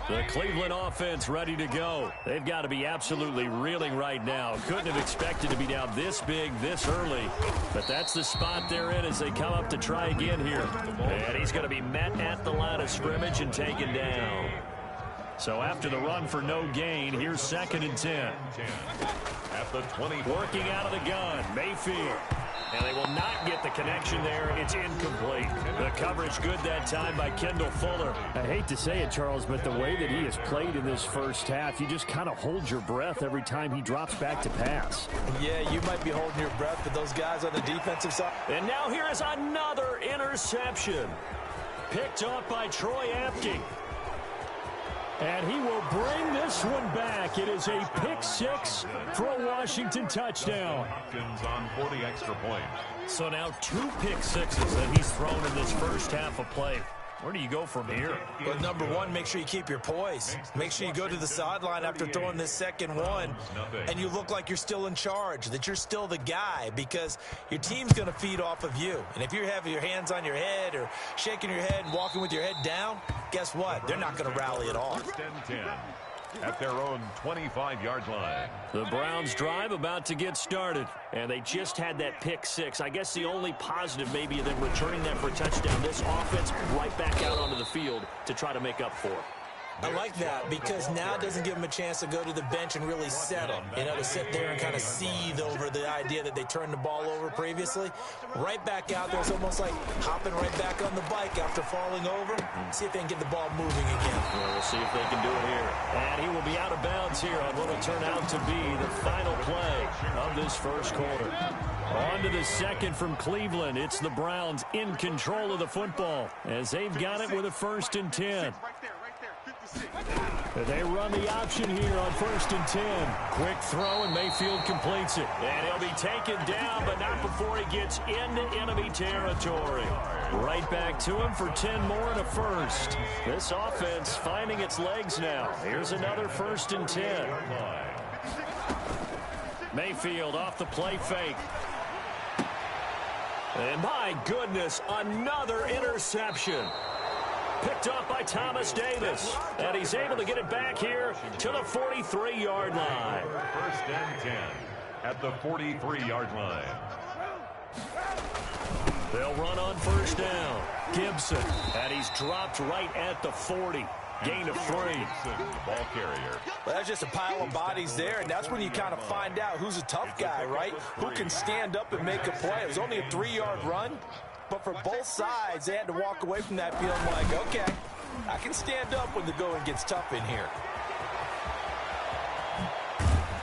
The Cleveland offense ready to go. They've got to be absolutely reeling right now. Couldn't have expected to be down this big, this early. But that's the spot they're in as they come up to try again here. And he's going to be met at the line of scrimmage and taken down. So after the run for no gain, here's 2nd and 10. At the 20. Working out of the gun, Mayfield. And they will not get the connection there. It's incomplete. The coverage good that time by Kendall Fuller. I hate to say it, Charles, but the way that he has played in this first half, you just kind of hold your breath every time he drops back to pass. Yeah, you might be holding your breath, but those guys on the defensive side. And now here is another interception. Picked off by Troy Apke. And he will bring this one back. It is a pick six for a Washington touchdown. Hopkins on 40 extra points. So now 2 pick sixes that he's thrown in this first half of play. Where do you go from here? Well, number one, make sure you keep your poise. Make sure you go to the sideline after throwing this second one, and you look like you're still in charge, that you're still the guy, because your team's going to feed off of you. And if you're having your hands on your head or shaking your head and walking with your head down, guess what? They're not going to rally at all. First and 10 at their own 25-yard line. The Browns drive about to get started, and they just had that pick six. I guess the only positive maybe of them returning that for a touchdown. This offense right back out onto the field to try to make up for it. I like that because now it doesn't give them a chance to go to the bench and really settle. You know, to sit there and kind of seethe over the idea that they turned the ball over previously. Right back out there. It's almost like hopping right back on the bike after falling over. See if they can get the ball moving again. Well, we'll see if they can do it here. And he will be out of bounds here on what will turn out to be the final play of this first quarter. On to the second from Cleveland. It's the Browns in control of the football as they've got it with a 1st and 10. They run the option here on 1st and 10. Quick throw, and Mayfield completes it. And he'll be taken down, but not before he gets into enemy territory. Right back to him for 10 more and a first. This offense finding its legs now. Here's another 1st and 10. Mayfield off the play fake. And my goodness, another interception. Picked up by Thomas Davis. And he's able to get it back here to the 43-yard line. 1st and 10 at the 43-yard line. They'll run on 1st down. Gibson. And he's dropped right at the 40. Gain of 3. Ball carrier. Well, that's just a pile of bodies there, and that's when you kind of find out who's a tough guy, right? Who can stand up and make a play. It was only a 3-yard run. But for both sides, they had to walk away from that feeling like, okay, I can stand up when the going gets tough in here.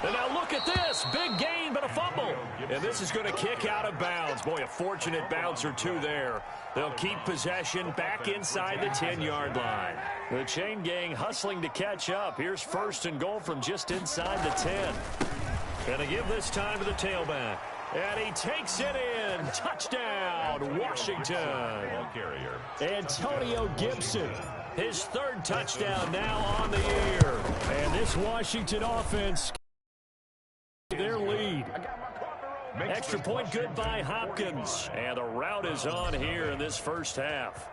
And now look at this. Big gain, but a fumble. And this is going to kick out of bounds. Boy, a fortunate bounce or two there. They'll keep possession back inside the 10-yard line. The chain gang hustling to catch up. Here's 1st and goal from just inside the 10. And they give this time to the tailback. And he takes it in. Touchdown, Washington. Ball carrier. Antonio Gibson. His 3rd touchdown now on the year. And this Washington offense, their lead. Extra point good by Hopkins. And the route is on here in this first half.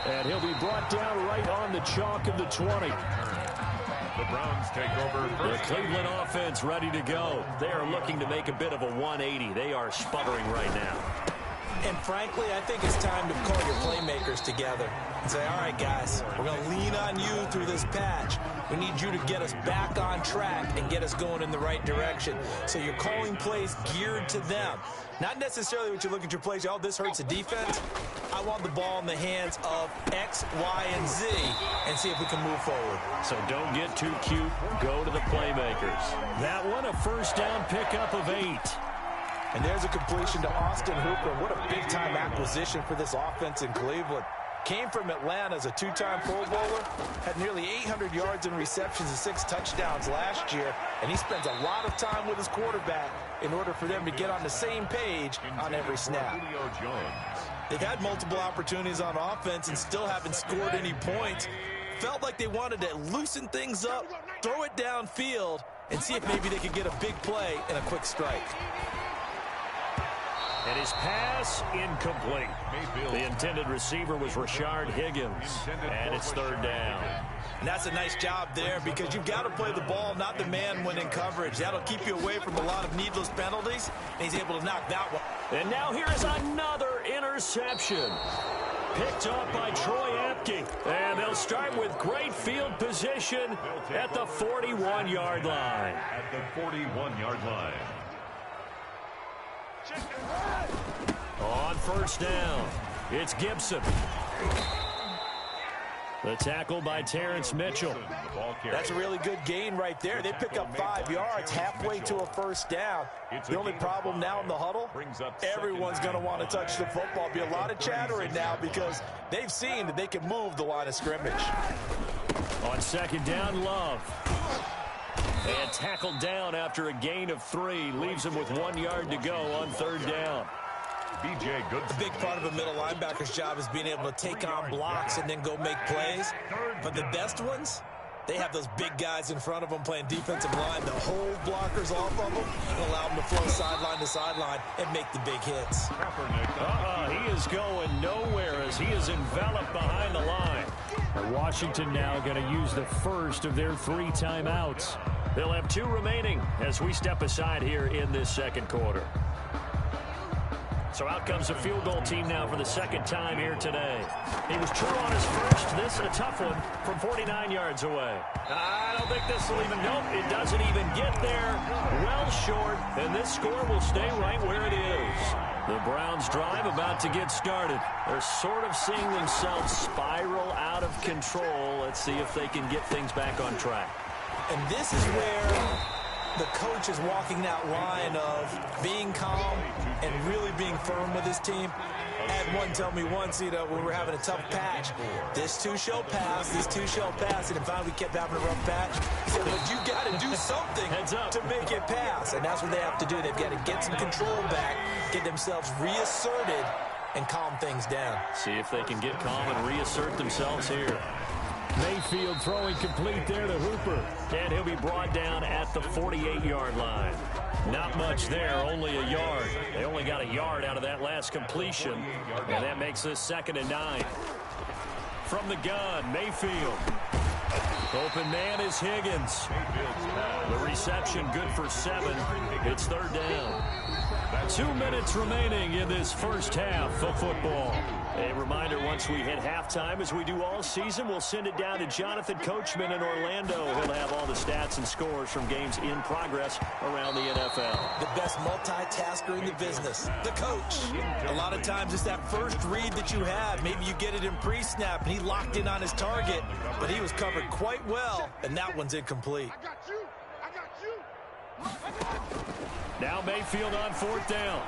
And he'll be brought down right on the chalk of the 20. The Browns take over. The Cleveland offense ready to go. They are looking to make a bit of a 180. They are sputtering right now. And frankly, I think it's time to call your playmakers together and say, all right, guys, we're going to lean on you through this patch. We need you to get us back on track and get us going in the right direction. So you're calling plays geared to them. Not necessarily what you look at your plays, oh, this hurts the defense. I want the ball in the hands of X, Y, and Z and see if we can move forward. So don't get too cute. Go to the playmakers. That one, a 1st down pickup of 8. And there's a completion to Austin Hooper. What a big-time acquisition for this offense in Cleveland. Came from Atlanta as a 2-time Pro Bowler, had nearly 800 yards in receptions and 6 touchdowns last year, and he spends a lot of time with his quarterback in order for them to get on the same page on every snap. They've had multiple opportunities on offense and still haven't scored any points. Felt like they wanted to loosen things up, throw it downfield, and see if maybe they could get a big play and a quick strike. And his pass incomplete. The intended receiver was Rashard Higgins, and it's 3rd down. And that's a nice job there because you've got to play the ball, not the man when in coverage. That'll keep you away from a lot of needless penalties, and he's able to knock that one. And now here is another interception. Picked up by Troy Apke. And they'll start with great field position at the 41-yard line. At the 41-yard line. On 1st down, it's Gibson. The tackle by Terrence Mitchell. That's a really good gain right there. They pick up 5 yards halfway to a first down. The only problem now in the huddle, everyone's going to want to touch the football. Be a lot of chattering now because they've seen that they can move the line of scrimmage. On second down, Love. And tackled down after a gain of 3. Leaves him with 1 yard to go on third down. A big part of a middle linebacker's job is being able to take on blocks and then go make plays. But the best ones, they have those big guys in front of them playing defensive line to hold blockers off of them and allow them to flow sideline to sideline and make the big hits. He is going nowhere as he is enveloped behind the line. Washington now going to use the first of their 3 timeouts. They'll have 2 remaining as we step aside here in this second quarter. So out comes the field goal team now for the second time here today. He was true on his first. This a tough one from 49 yards away. I don't think this will even, nope, it doesn't even get there. Well short, and this score will stay right where it is. The Browns drive about to get started. They're sort of seeing themselves spiral out of control. Let's see if they can get things back on track. And this is where the coach is walking that line of being calm and really being firm with his team. I had one tell me once, when we were having a tough patch, this too shall pass, this too shall pass, and finally we kept having a rough patch. He said, well, you got to do something to make it pass, and that's what they have to do. They've got to get some control back, get themselves reasserted, and calm things down. See if they can get calm and reassert themselves here. Mayfield throwing complete there to Hooper. And he'll be brought down at the 48-yard line. Not much there, only a yard. They only got a yard out of that last completion. And that makes this 2nd and 9. From the gun, Mayfield. Open man is Higgins. The reception good for 7. It's third down. 2 minutes remaining in this first half of football. A reminder, once we hit halftime, as we do all season, we'll send it down to Jonathan Coachman in Orlando. He'll have all the stats and scores from games in progress around the NFL. The best multitasker in the business, the coach. A lot of times it's that first read that you have. Maybe you get it in pre-snap, and he locked in on his target, but he was covered quite well, and that one's incomplete. Now Mayfield on 4th down.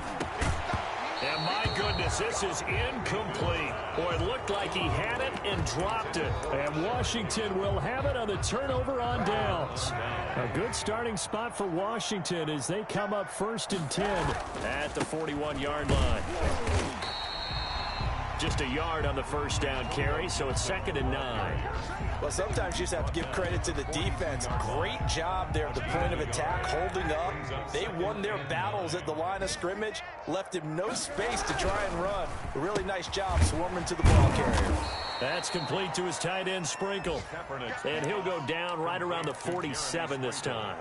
And my goodness, this is incomplete. Boy, it looked like he had it and dropped it. And Washington will have it on the turnover on downs. A good starting spot for Washington as they come up 1st and 10. At the 41-yard line. Just a yard on the first down carry, so it's 2nd and 9. Well, sometimes you just have to give credit to the defense. Great job there at the point of attack, holding up. They won their battles at the line of scrimmage, left him no space to try and run. A really nice job swarming to the ball carrier. That's complete to his tight end, Sprinkle. And he'll go down right around the 47 this time.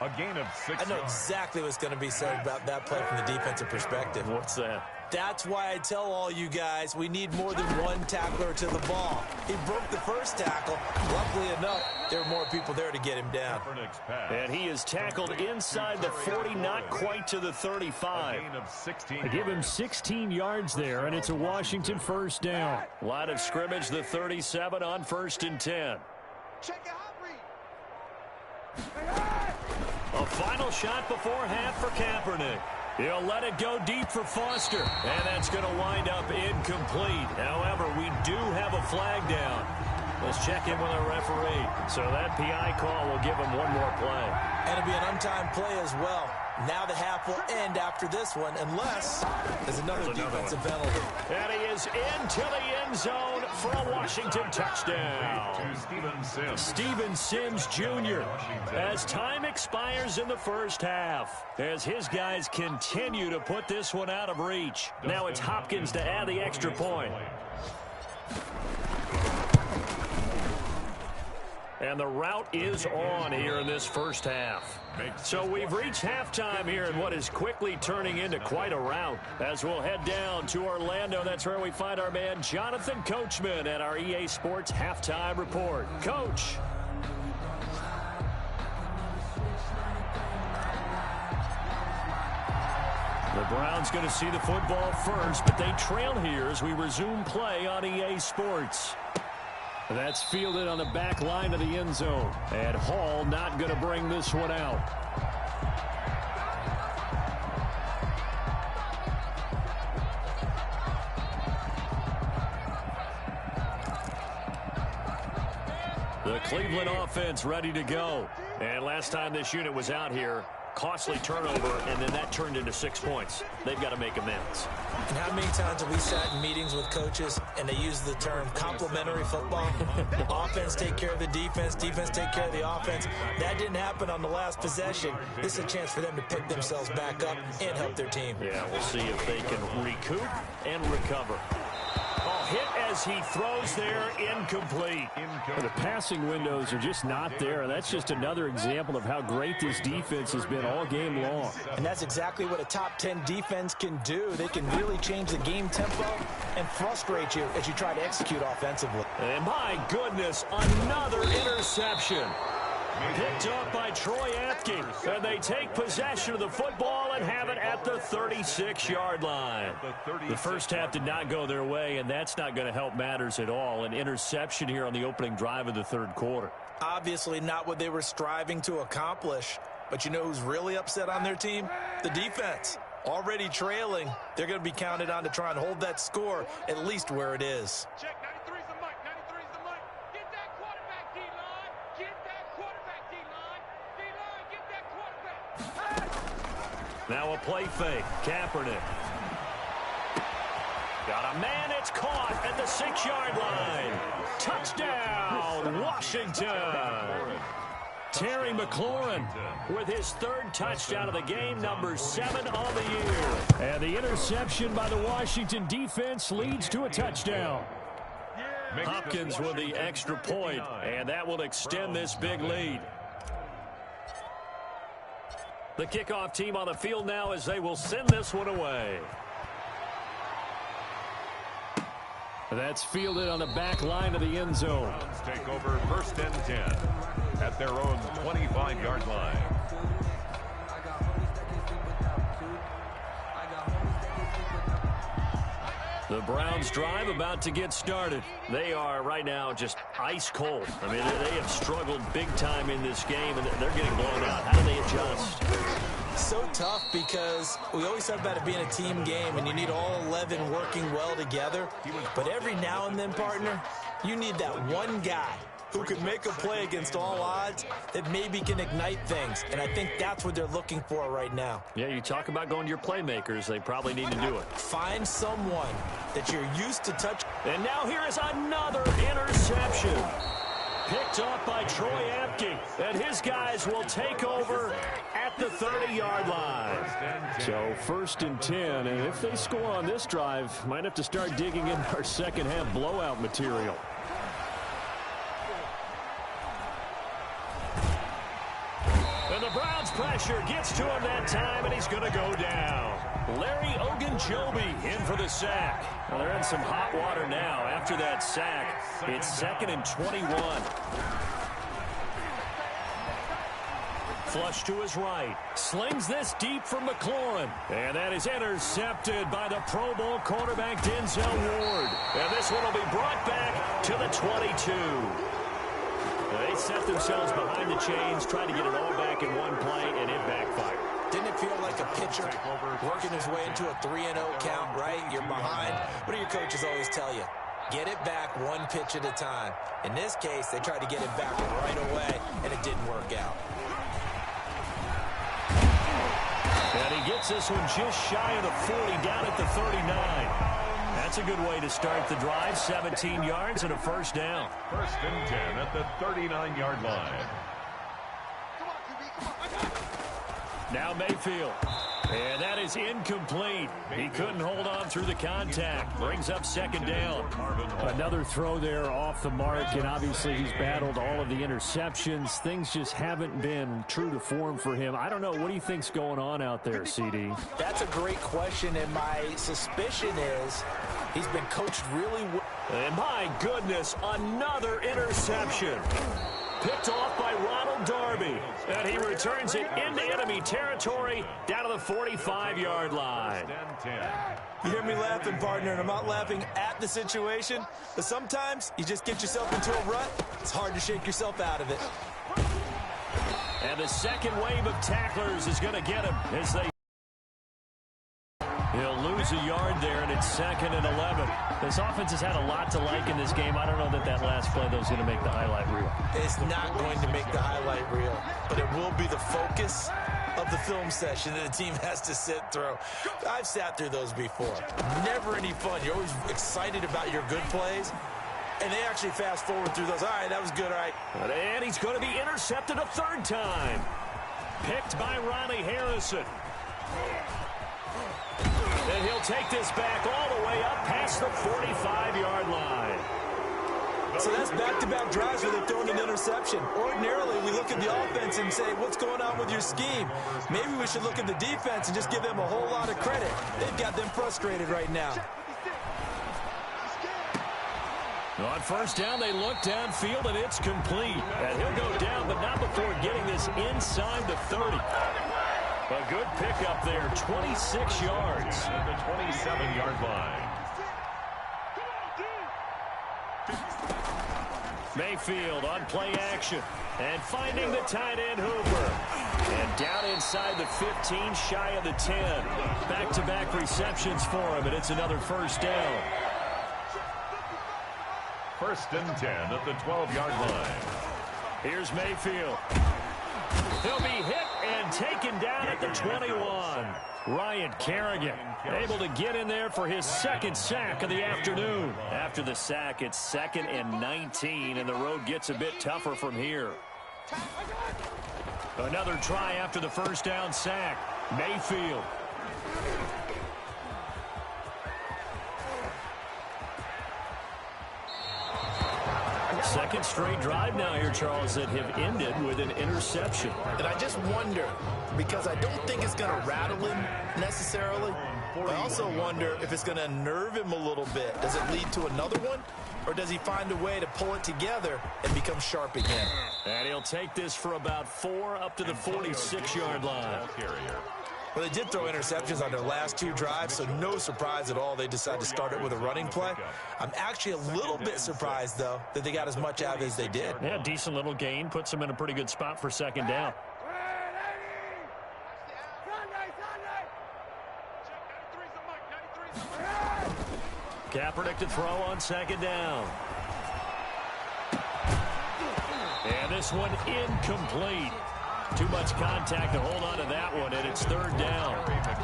A gain of 6 I know exactly what's going to be said about that play from the defensive perspective. What's that? That's why I tell all you guys we need more than one tackler to the ball. He broke the first tackle. Luckily enough, there were more people there to get him down. And he is tackled inside the 40, not quite to the 35. They give him 16 yards there, and it's a Washington first down. Line of scrimmage, the 37 on 1st and 10. A final shot before half for Kaepernick. He'll let it go deep for Foster, and that's going to wind up incomplete. However, we do have a flag down. Let's check in with our referee. So that PI call will give him one more play. And it'll be an untimed play as well. Now the half will end after this one, unless there's another defensive penalty. And he is into the end zone for a Washington touchdown. Steven Sims Jr. as time expires in the first half, as his guys continue to put this one out of reach. Now it's Hopkins to add the extra point. And the route is on here in this first half. So we've reached halftime here in what is quickly turning into quite a rout. As we'll head down to Orlando, that's where we find our man Jonathan Coachman at our EA Sports Halftime Report. Coach. The Browns going to see the football first, but they trail here as we resume play on EA Sports. That's fielded on the back line of the end zone. And Hall not going to bring this one out. The Cleveland offense ready to go. And last time this unit was out here, costly turnover, and then that turned into 6 points. They've got to make amends. And how many times have we sat in meetings with coaches and they use the term complementary football? Offense take care of the defense, defense take care of the offense. That didn't happen on the last possession. This is a chance for them to pick themselves back up and help their team. Yeah, we'll see if they can recoup and recover. Hit as he throws there, incomplete. The passing windows are just not there. That's just another example of how great this defense has been all game long. And that's exactly what a top 10 defense can do. They can really change the game tempo and frustrate you as you try to execute offensively. And my goodness, another interception. Picked up by Troy Apke. And they take possession of the football and have it at the 36-yard line. The first half did not go their way, and that's not going to help matters at all. An interception here on the opening drive of the third quarter. Obviously not what they were striving to accomplish. But you know who's really upset on their team? The defense. Already trailing. They're going to be counted on to try and hold that score at least where it is. Check, 93's the mic, 93's the mic. Get that quarterback, D-line. Get that quarterback, D-line. D-line, get that quarterback. Now a play fake. Kaepernick. Got a man, it's caught at the 6-yard line. Touchdown, Washington. Terry McLaurin with his third touchdown of the game, number 7 on the year. And the interception by the Washington defense leads to a touchdown. Hopkins with the extra point, and that will extend this big lead. The kickoff team on the field now as they will send this one away. That's fielded on the back line of the end zone. Take over first and 10 at their own 25-yard line. The Browns drive about to get started. They are right now just ice cold. I mean, they have struggled big time in this game, and they're getting blown out. How do they adjust? So tough because we always talk about it being a team game and you need all 11 working well together. But every now and then, partner, you need that one guy who can make a play against all odds that maybe can ignite things. And I think that's what they're looking for right now. Yeah, you talk about going to your playmakers. They probably need to do it. Find someone that you're used to touch. And now here is another interception. Picked up by Troy Apke, and his guys will take over at the 30-yard line. So first and 10, and if they score on this drive, might have to start digging in our second half blowout material. And the Browns pressure gets to him that time, and he's going to go down. Larry Ogunjobi in for the sack. Well, they're in some hot water now. After that sack, it's 2nd and 21. Flush to his right. Slings this deep for McLaurin. And that is intercepted by the Pro Bowl quarterback Denzel Ward. And this one will be brought back to the 22. They set themselves behind the chains, trying to get it all back in one play, and it backfired. Didn't it feel like a pitcher working his way into a 3-0 count, right? You're behind. What do your coaches always tell you? Get it back one pitch at a time. In this case, they tried to get it back right away, and it didn't work out. And he gets this one just shy of the 40, down at the 39. That's a good way to start the drive. 17 yards and a first down. First and 10 at the 39-yard line. Now Mayfield. And that is incomplete. He couldn't hold on through the contact. Brings up second down. Another throw there off the mark, and obviously he's battled all of the interceptions. Things just haven't been true to form for him. I don't know. What do you think's going on out there, CD? That's a great question, and my suspicion is he's been coached really well. And my goodness, another interception. picked off by Ronald Darby. And he returns it into enemy territory down to the 45-yard line. You hear me laughing, partner, and I'm not laughing at the situation, but sometimes you just get yourself into a rut. It's hard to shake yourself out of it. And the second wave of tacklers is going to get him as they... He'll lose a yard there, and it's 2nd and 11. This offense has had a lot to like in this game. I don't know that last play, though, is going to make the highlight reel. It's not going to make the highlight reel, but it will be the focus of the film session that the team has to sit through. I've sat through those before. Never any fun. You're always excited about your good plays, and they actually fast forward through those. All right, that was good, all right. And he's going to be intercepted a 3rd time. Picked by Ronnie Harrison. And he'll take this back all the way up past the 45-yard line. So that's back-to-back drives where they've thrown an interception. Ordinarily, we look at the offense and say, what's going on with your scheme? Maybe we should look at the defense and just give them a whole lot of credit. They've got them frustrated right now. On 1st down, they look downfield, and it's complete. And he'll go down, but not before getting this inside the 30. A good pickup there, 26 yards. At the 27-yard line. Mayfield on play action. And finding the tight end Hooper. And down inside the 15, shy of the 10. Back-to-back receptions for him, and it's another 1st down. 1st and 10 at the 12-yard line. Here's Mayfield. He'll be hit and taken down at the 21. Ryan Kerrigan able to get in there for his 2nd sack of the afternoon. After the sack, it's 2nd and 19, and the road gets a bit tougher from here. Another try after the 1st down sack. Mayfield. Second straight drive now here, Charles, that have ended with an interception. And I just wonder, because I don't think it's going to rattle him necessarily, I also wonder if it's going to unnerve him a little bit. Does it lead to another one, or does he find a way to pull it together and become sharp again? And he'll take this for about 4 up to the 46-yard line. Well, they did throw interceptions on their last 2 drives, so no surprise at all they decided to start it with a running play. I'm actually a little bit surprised, though, that they got as much out as they did. Yeah, decent little gain. Puts them in a pretty good spot for 2nd down. Kaepernick to throw on 2nd down. And this one incomplete. Too much contact to hold on to that one, and it's 3rd down.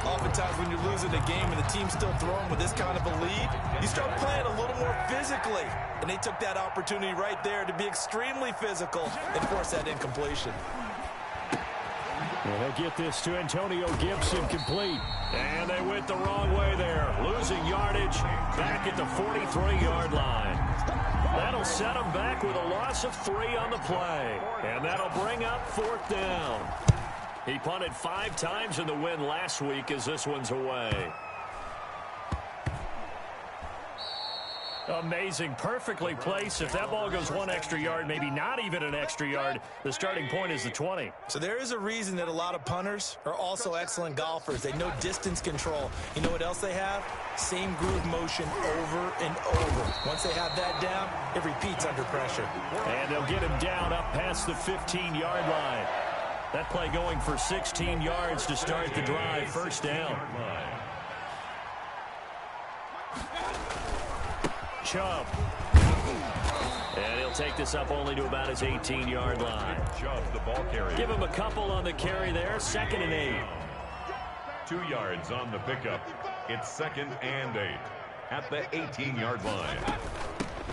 Oftentimes when you're losing a game and the team's still throwing with this kind of a lead, you start playing a little more physically. And they took that opportunity right there to be extremely physical and force that incompletion. And they'll get this to Antonio Gibson complete. And they went the wrong way there. Losing yardage back at the 43-yard line. That'll set them back with a loss of 3 on the play. And that'll bring up 4th down. He punted 5 times in the win last week as this one's away. Amazing. Perfectly placed. If that ball goes 1 extra yard, maybe not even an extra yard, the starting point is the 20. So there is a reason that a lot of punters are also excellent golfers. They know distance control. You know what else they have? Same groove motion over and over. Once they have that down, it repeats under pressure. And they'll get him down up past the 15-yard line. That play going for 16 yards to start the drive. 1st down. Chubb. And he'll take this up only to about his 18-yard line. Chubb, the ball carrier. Give him a couple on the carry there. 2nd and 8. 2 yards on the pickup. It's 2nd and 8 at the 18-yard line.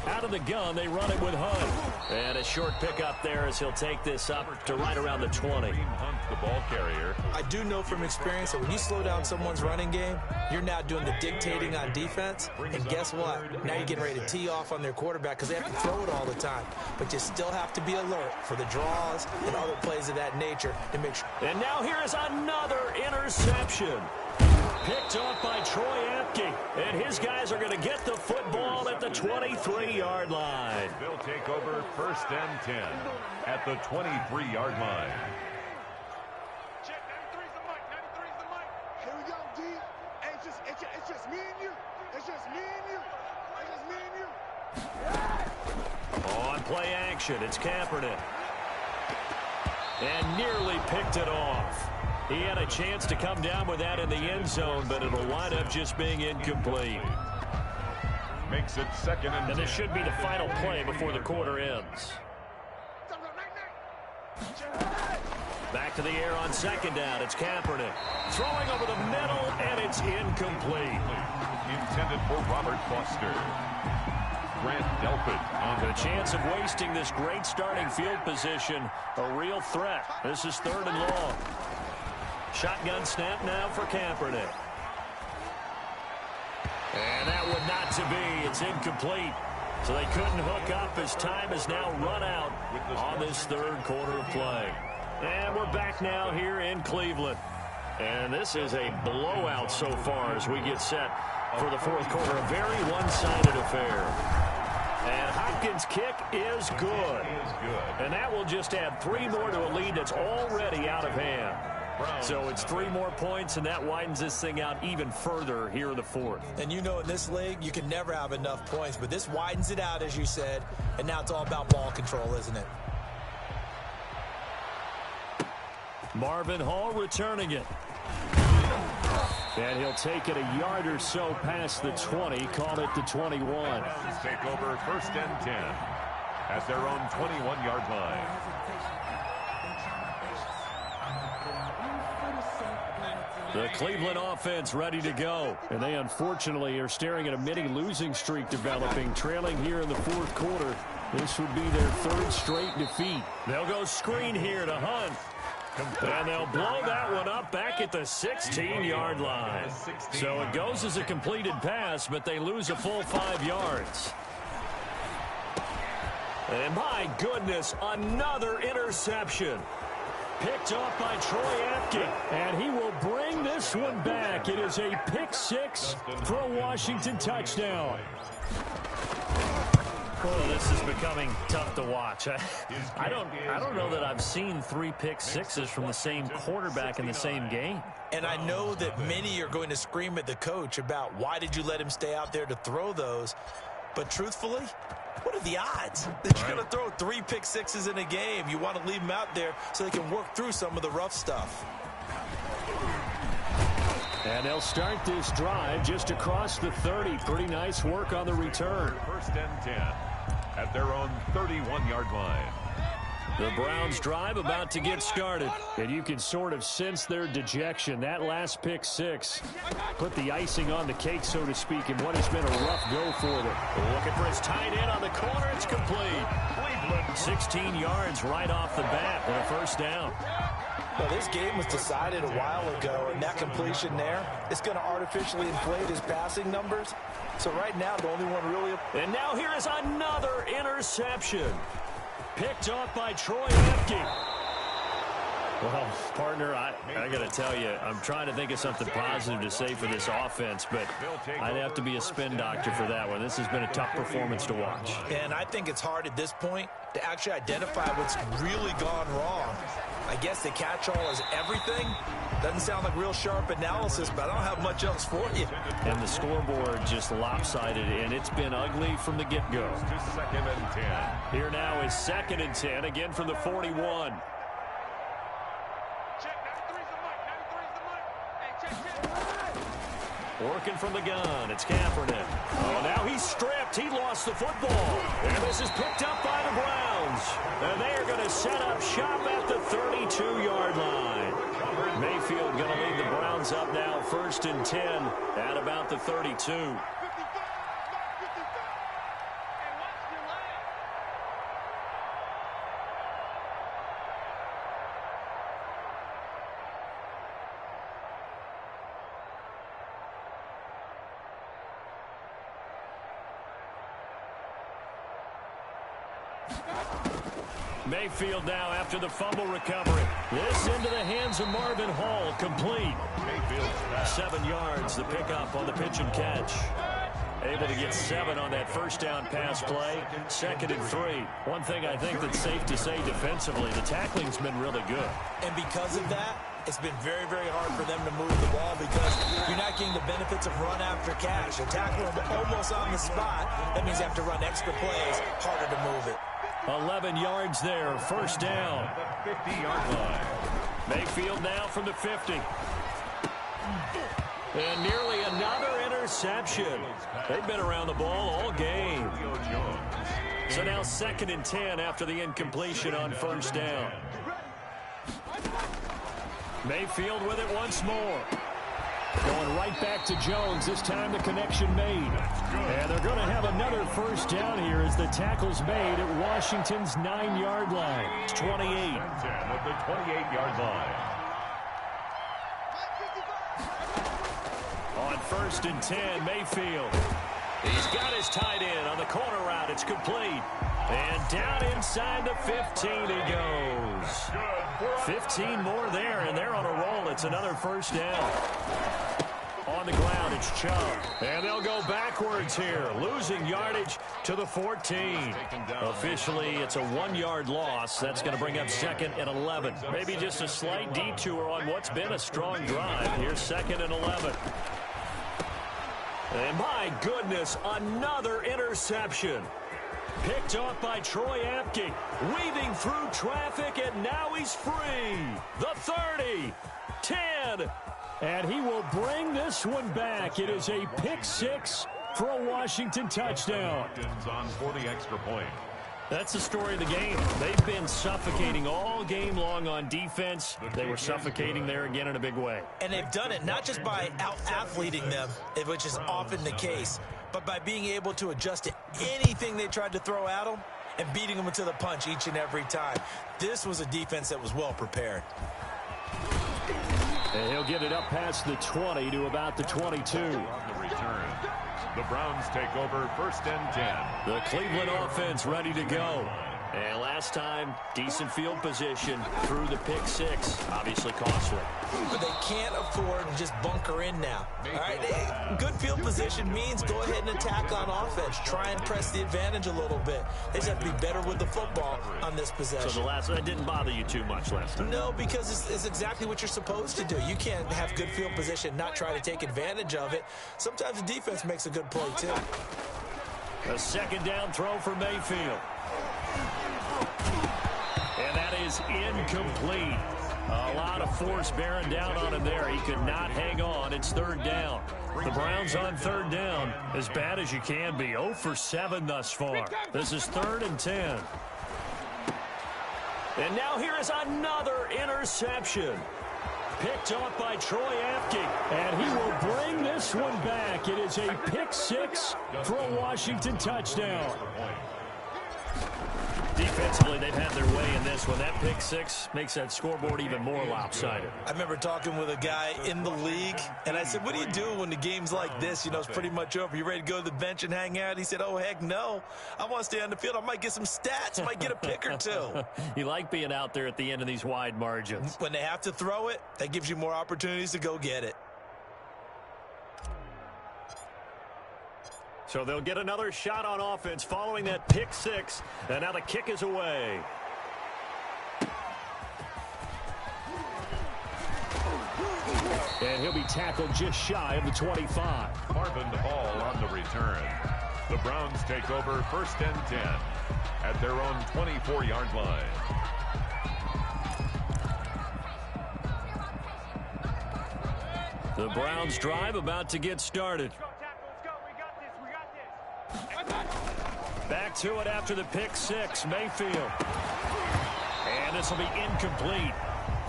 Out of the gun, they run it with Hunt. And a short pickup there as he'll take this up to right around the 20. Hunt, the ball carrier. I do know from experience that when you slow down someone's running game, you're now doing the dictating on defense. And guess what? Now you're getting ready to tee off on their quarterback because they have to throw it all the time. But you still have to be alert for the draws and other plays of that nature to make sure. And now here is another interception. Picked off by Troy Apke. And his guys are going to get the football at the 23-yard line. They'll take over 1st and 10 at the 23-yard line. Check, 93's the mic. 93's the mic. Here we go, D. Hey, it's just me and you. It's just me and you. It's just me and you. On play action, it's Kaepernick. And nearly picked it off. He had a chance to come down with that in the end zone, but it'll wind up just being incomplete. Makes it 2nd and 10. And this should be the final play before the quarter ends. Back to the air on 2nd down. It's Kaepernick. Throwing over the middle, and it's incomplete. Intended for Robert Foster. Grant Delpit on the chance of wasting this great starting field position, a real threat. This is 3rd and long. Shotgun snap now for Kaepernick. And that would not to be. It's incomplete. So they couldn't hook up as time has now run out on this 3rd quarter of play. And we're back now here in Cleveland. And this is a blowout so far as we get set for the 4th quarter. A very one-sided affair. And Hopkins' kick is good. And that will just add 3 more to a lead that's already out of hand. So it's 3 more points, and that widens this thing out even further here in the 4th. And you know in this league, you can never have enough points, but this widens it out, as you said, and now it's all about ball control, isn't it? Marvin Hall returning it. And he'll take it a yard or so past the 20, call it the 21. Take over 1st and 10 at their own 21-yard line. The Cleveland offense ready to go. And they unfortunately are staring at a mini losing streak developing, trailing here in the 4th quarter. This would be their 3rd straight defeat. They'll go screen here to Hunt. And they'll blow that one up back at the 16-yard line. So it goes as a completed pass, but they lose a full 5 yards. And my goodness, another interception. Picked off by Troy Apke. And he will bring this one back. It is a pick 6 for a Washington touchdown. Oh, this is becoming tough to watch. I don't know that I've seen 3 pick sixes from the same quarterback in the same game. And I know that many are going to scream at the coach about why did you let him stay out there to throw those. But truthfully, what are the odds that you're going to throw 3 pick sixes in a game? You want to leave them out there so they can work through some of the rough stuff. And they'll start this drive just across the 30. Pretty nice work on the return. 1st and 10 at their own 31-yard line. The Browns drive about to get started. And you can sort of sense their dejection. That last pick 6 put the icing on the cake, so to speak, in what has been a rough go for them. Looking for his tight end on the corner. It's complete. Cleveland, 16 yards right off the bat with a 1st down. Well, this game was decided a while ago, and that completion there is going to artificially inflate his passing numbers. So right now, the only one really... And now here is another interception. Picked off by Troy Apke. Well, partner, I got to tell you, I'm trying to think of something positive to say for this offense, but I'd have to be a spin doctor for that one. This has been a tough performance to watch. And I think it's hard at this point to actually identify what's really gone wrong. I guess the catch-all is everything. Doesn't sound like real sharp analysis, but I don't have much else for you. And the scoreboard just lopsided, and it's been ugly from the get-go. To 2nd and 10. Here now is 2nd and 10, again from the 41. Check, 93's the mic. 93's the mic. Hey, check. Working from the gun, it's Kaepernick. Oh, now he's stripped. He lost the football. And this is picked up by the Browns. And they are going to set up shop at the 32-yard line. Mayfield going to lead the Browns up now, 1st and 10 at about the 32. Mayfield now after the fumble recovery. This into the hands of Marvin Hall, complete. 7 yards, the pickup on the pitch and catch. Able to get 7 on that first down pass play. 2nd and 3. One thing I think that's safe to say defensively, the tackling's been really good. And because of that, it's been very, very hard for them to move the ball because you're not getting the benefits of run after catch. A tackle almost on the spot. That means you have to run extra plays, harder to move it. 11 yards there, first down. 50-yard line. Mayfield now from the 50. And nearly another interception. They've been around the ball all game. So now 2nd and 10 after the incompletion on first down. Mayfield with it once more. Going right back to Jones. This time the connection made. And they're going to have another first down here as the tackle's made at Washington's 9-yard line. It's 28. 10 at the 28-yard line. On 1st and 10, Mayfield. He's got his tight end on the corner route. It's complete. And down inside the 15 he goes. 15 more there, and they're on a roll. It's another first down. On the ground, it's Chubb. And they'll go backwards here, losing yardage to the 14. Officially, it's a 1-yard loss. That's going to bring up 2nd and 11. Maybe just a slight detour on what's been a strong drive. Here's 2nd and 11. And my goodness, another interception. Picked off by Troy Apke, weaving through traffic, and now he's free. The 30, 10, and he will bring this one back. It is a pick 6 for a Washington touchdown. On for the extra point. That's the story of the game. They've been suffocating all game long on defense. They were suffocating there again in a big way. And they've done it not just by out-athleting them, which is often the case, but by being able to adjust to anything they tried to throw at them and beating them to the punch each and every time. This was a defense that was well prepared. And he'll get it up past the 20 to about the 22. On the return, the Browns take over 1st and 10. The Cleveland offense ready to go. And last time, decent field position through the pick 6. Obviously costly. But they can't afford to just bunker in now. All right, good field position means go ahead and attack on offense. Try and press the advantage a little bit. They just have to be better with the football on this possession. So that didn't bother you too much last time? No, because it's exactly what you're supposed to do. You can't have good field position, not try to take advantage of it. Sometimes the defense makes a good play, too. A 2nd down throw for Mayfield. And that is incomplete. A lot of force bearing down on him there. He could not hang on. It's 3rd down. The Browns on 3rd down, as bad as you can be. 0 for 7 thus far. This is 3rd and 10. And now here is another interception. Picked off by Troy Apke. And he will bring this one back. It is a pick 6 for a Washington touchdown. Defensively, they've had their way in this one. That pick 6 makes that scoreboard even more lopsided. I remember talking with a guy in the league, and I said, what do you do when the game's like this? You know, it's pretty much over. You ready to go to the bench and hang out? He said, oh, heck no. I want to stay on the field. I might get some stats. I might get a pick or 2. You like being out there at the end of these wide margins. When they have to throw it, that gives you more opportunities to go get it. So they'll get another shot on offense following that pick 6. And now the kick is away. And he'll be tackled just shy of the 25. Marvin Hall on the return. The Browns take over 1st and 10 at their own 24-yard line. The Browns drive about to get started. Back to it after the pick 6, Mayfield. And this will be incomplete.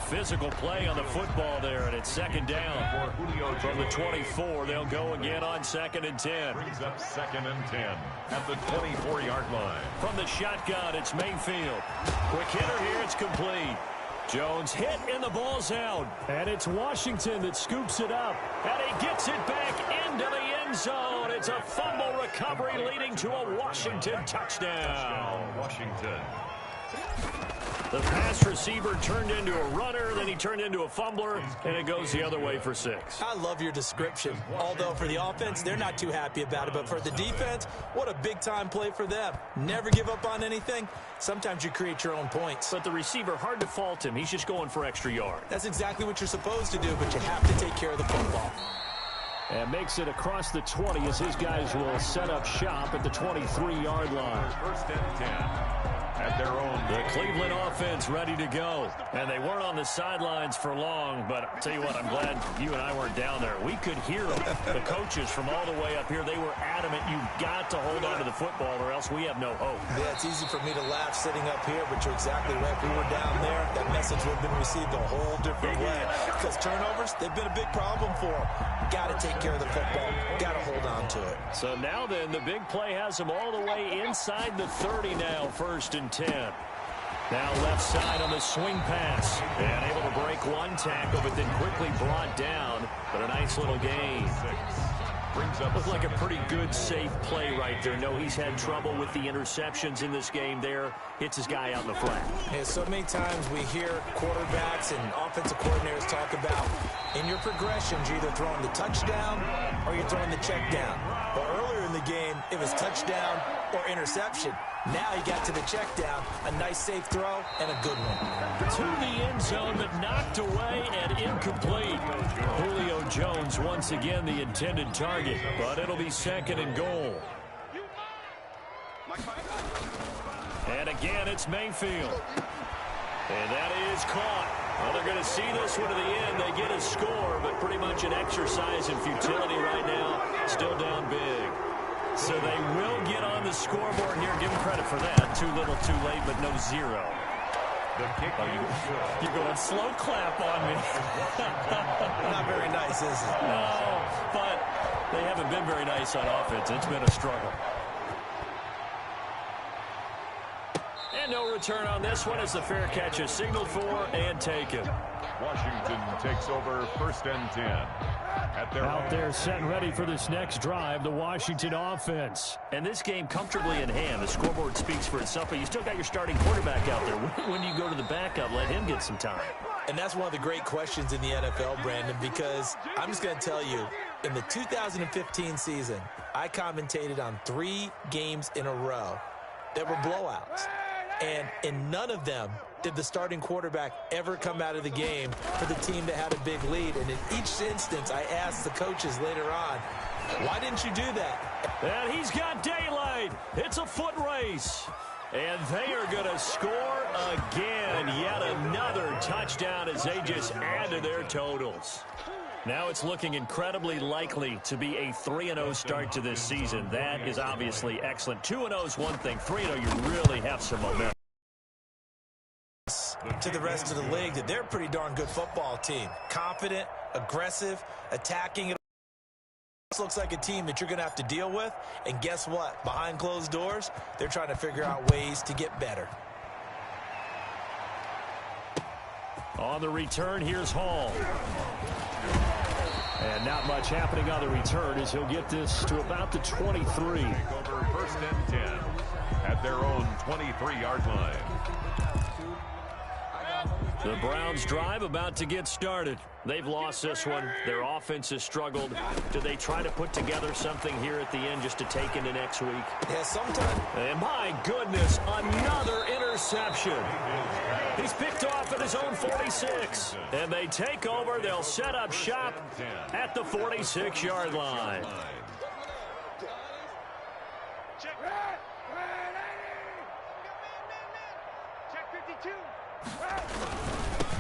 Physical play on the football there, and it's 2nd down. From the 24, they'll go again on 2nd and 10. Brings up 2nd and 10 at the 24-yard line. From the shotgun, it's Mayfield. Quick hitter here, it's complete. Jones hit and the ball's out. And it's Washington that scoops it up. And he gets it back into the end zone. It's a fumble recovery leading to a Washington touchdown. Washington. The pass receiver turned into a runner, then he turned into a fumbler, and it goes the other way for 6. I love your description. Although for the offense, they're not too happy about it. But for the defense, what a big-time play for them. Never give up on anything. Sometimes you create your own points. But the receiver, hard to fault him. He's just going for extra yard. That's exactly what you're supposed to do, but you have to take care of the football. And makes it across the 20 as his guys will set up shop at the 23-yard line. First and 10. At their own. The Cleveland offense ready to go. And they weren't on the sidelines for long, but I'll tell you what, I'm glad you and I weren't down there. We could hear them. The coaches from all the way up here, they were adamant. You've got to hold on to the football or else we have no hope. Yeah, it's easy for me to laugh sitting up here, but you're exactly right. If we were down there, that message would have been received a whole different way. Because turnovers, they've been a big problem for them. Got to take care of the football. Got to hold on to it. So now then, the big play has them all the way inside the 30 now, 1st and 10. Now left side on the swing pass. And able to break one tackle, but then quickly brought down. But a nice little gain. Looked like a pretty good, safe play right there. No, he's had trouble with the interceptions in this game there. Hits his guy out in the flat. Yeah, so many times we hear quarterbacks and offensive coordinators talk about in your progressions, you're either throwing the touchdown or you're throwing the check down. But earlier in the game, it was touchdown or interception. Now he got to the check down, a nice safe throw, and a good one. To the end zone, but knocked away and incomplete. Julio Jones once again the intended target, but it'll be 2nd and goal. And again, it's Mayfield. And that is caught. Well, they're going to see this one to the end. They get a score, but pretty much an exercise in futility right now. Still down big. So they will get on the scoreboard here. Give them credit for that. Too little, too late, but no 0. The kick You're going slow clap on me. Not very nice, is it? No, but they haven't been very nice on offense. It's been a struggle. And no return on this one as the fair catch is signaled for and taken. Washington takes over 1st and 10. Out there set and ready for this next drive, the Washington offense. And this game comfortably in hand. The scoreboard speaks for itself, but you still got your starting quarterback out there. When do you go to the backup? Let him get some time. And that's one of the great questions in the NFL, Brandon, because I'm just going to tell you, in the 2015 season, I commentated on 3 games in a row that were blowouts. And in none of them did the starting quarterback ever come out of the game for the team that had a big lead. And in each instance, I asked the coaches later on, why didn't you do that? And he's got daylight. It's a foot race. And they are going to score again. Yet another touchdown as they just add to their totals. Now it's looking incredibly likely to be a 3-0 start to this season. That is obviously excellent. 2-0 is one thing. 3-0, you really have some momentum. To the rest of the league that they're a pretty darn good football team. Confident, aggressive, attacking it. This looks like a team that you're going to have to deal with. And guess what? Behind closed doors, they're trying to figure out ways to get better. On the return, here's Hall. And not much happening on the return as he'll get this to about the 23. Take over 1st and 10 at their own 23-yard line. The Browns drive about to get started. They've lost this one. Their offense has struggled. Do they try to put together something here at the end just to take into next week? Yeah, sometime. And my goodness, another interception. He's picked off at his own 46. And they take over. They'll set up shop at the 46-yard line. Check 52.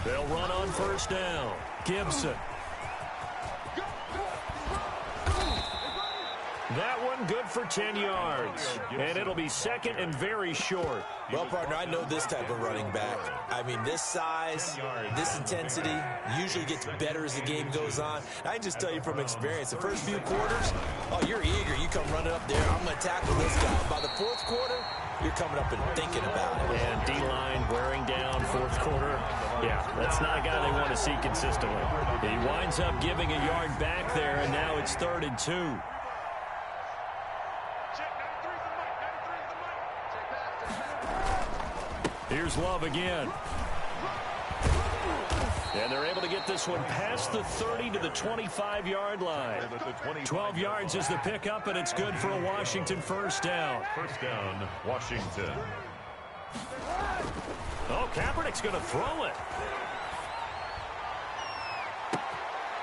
They'll run on 1st down. Gibson. That one good for 10 yards. And it'll be 2nd and very short. Well, partner, I know this type of running back. I mean, this size, this intensity usually gets better as the game goes on. I can just tell you from experience, the first few quarters, oh, you're eager. You come running up there. I'm going to tackle this guy. By the 4th quarter, you're coming up and thinking about it. And D-line wearing down 4th quarter. Yeah, that's not a guy they want to see consistently. He winds up giving a yard back there, and now it's 3rd and 2. Here's Love again. And they're able to get this one past the 30 to the 25-yard line. 12 yards is the pickup, and it's good for a Washington first down. First down, Washington. Oh, Kaepernick's going to throw it.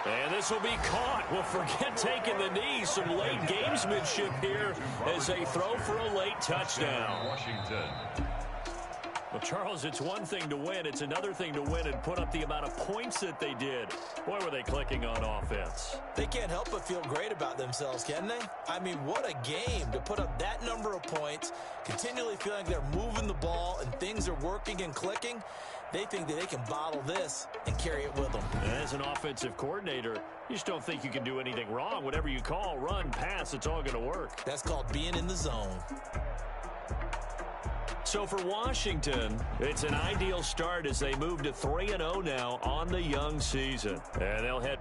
And this will be caught. Well, forget taking the knee. Some late gamesmanship here as they throw for a late touchdown. Washington. Well, Charles, it's one thing to win. It's another thing to win and put up the amount of points that they did. Boy, were they clicking on offense. They can't help but feel great about themselves, can they? I mean, what a game to put up that number of points, continually feeling they're moving the ball and things are working and clicking. They think that they can bottle this and carry it with them. As an offensive coordinator, you just don't think you can do anything wrong. Whatever you call, run, pass, it's all going to work. That's called being in the zone. So for Washington, it's an ideal start as they move to 3-0 now on the young season. And they'll head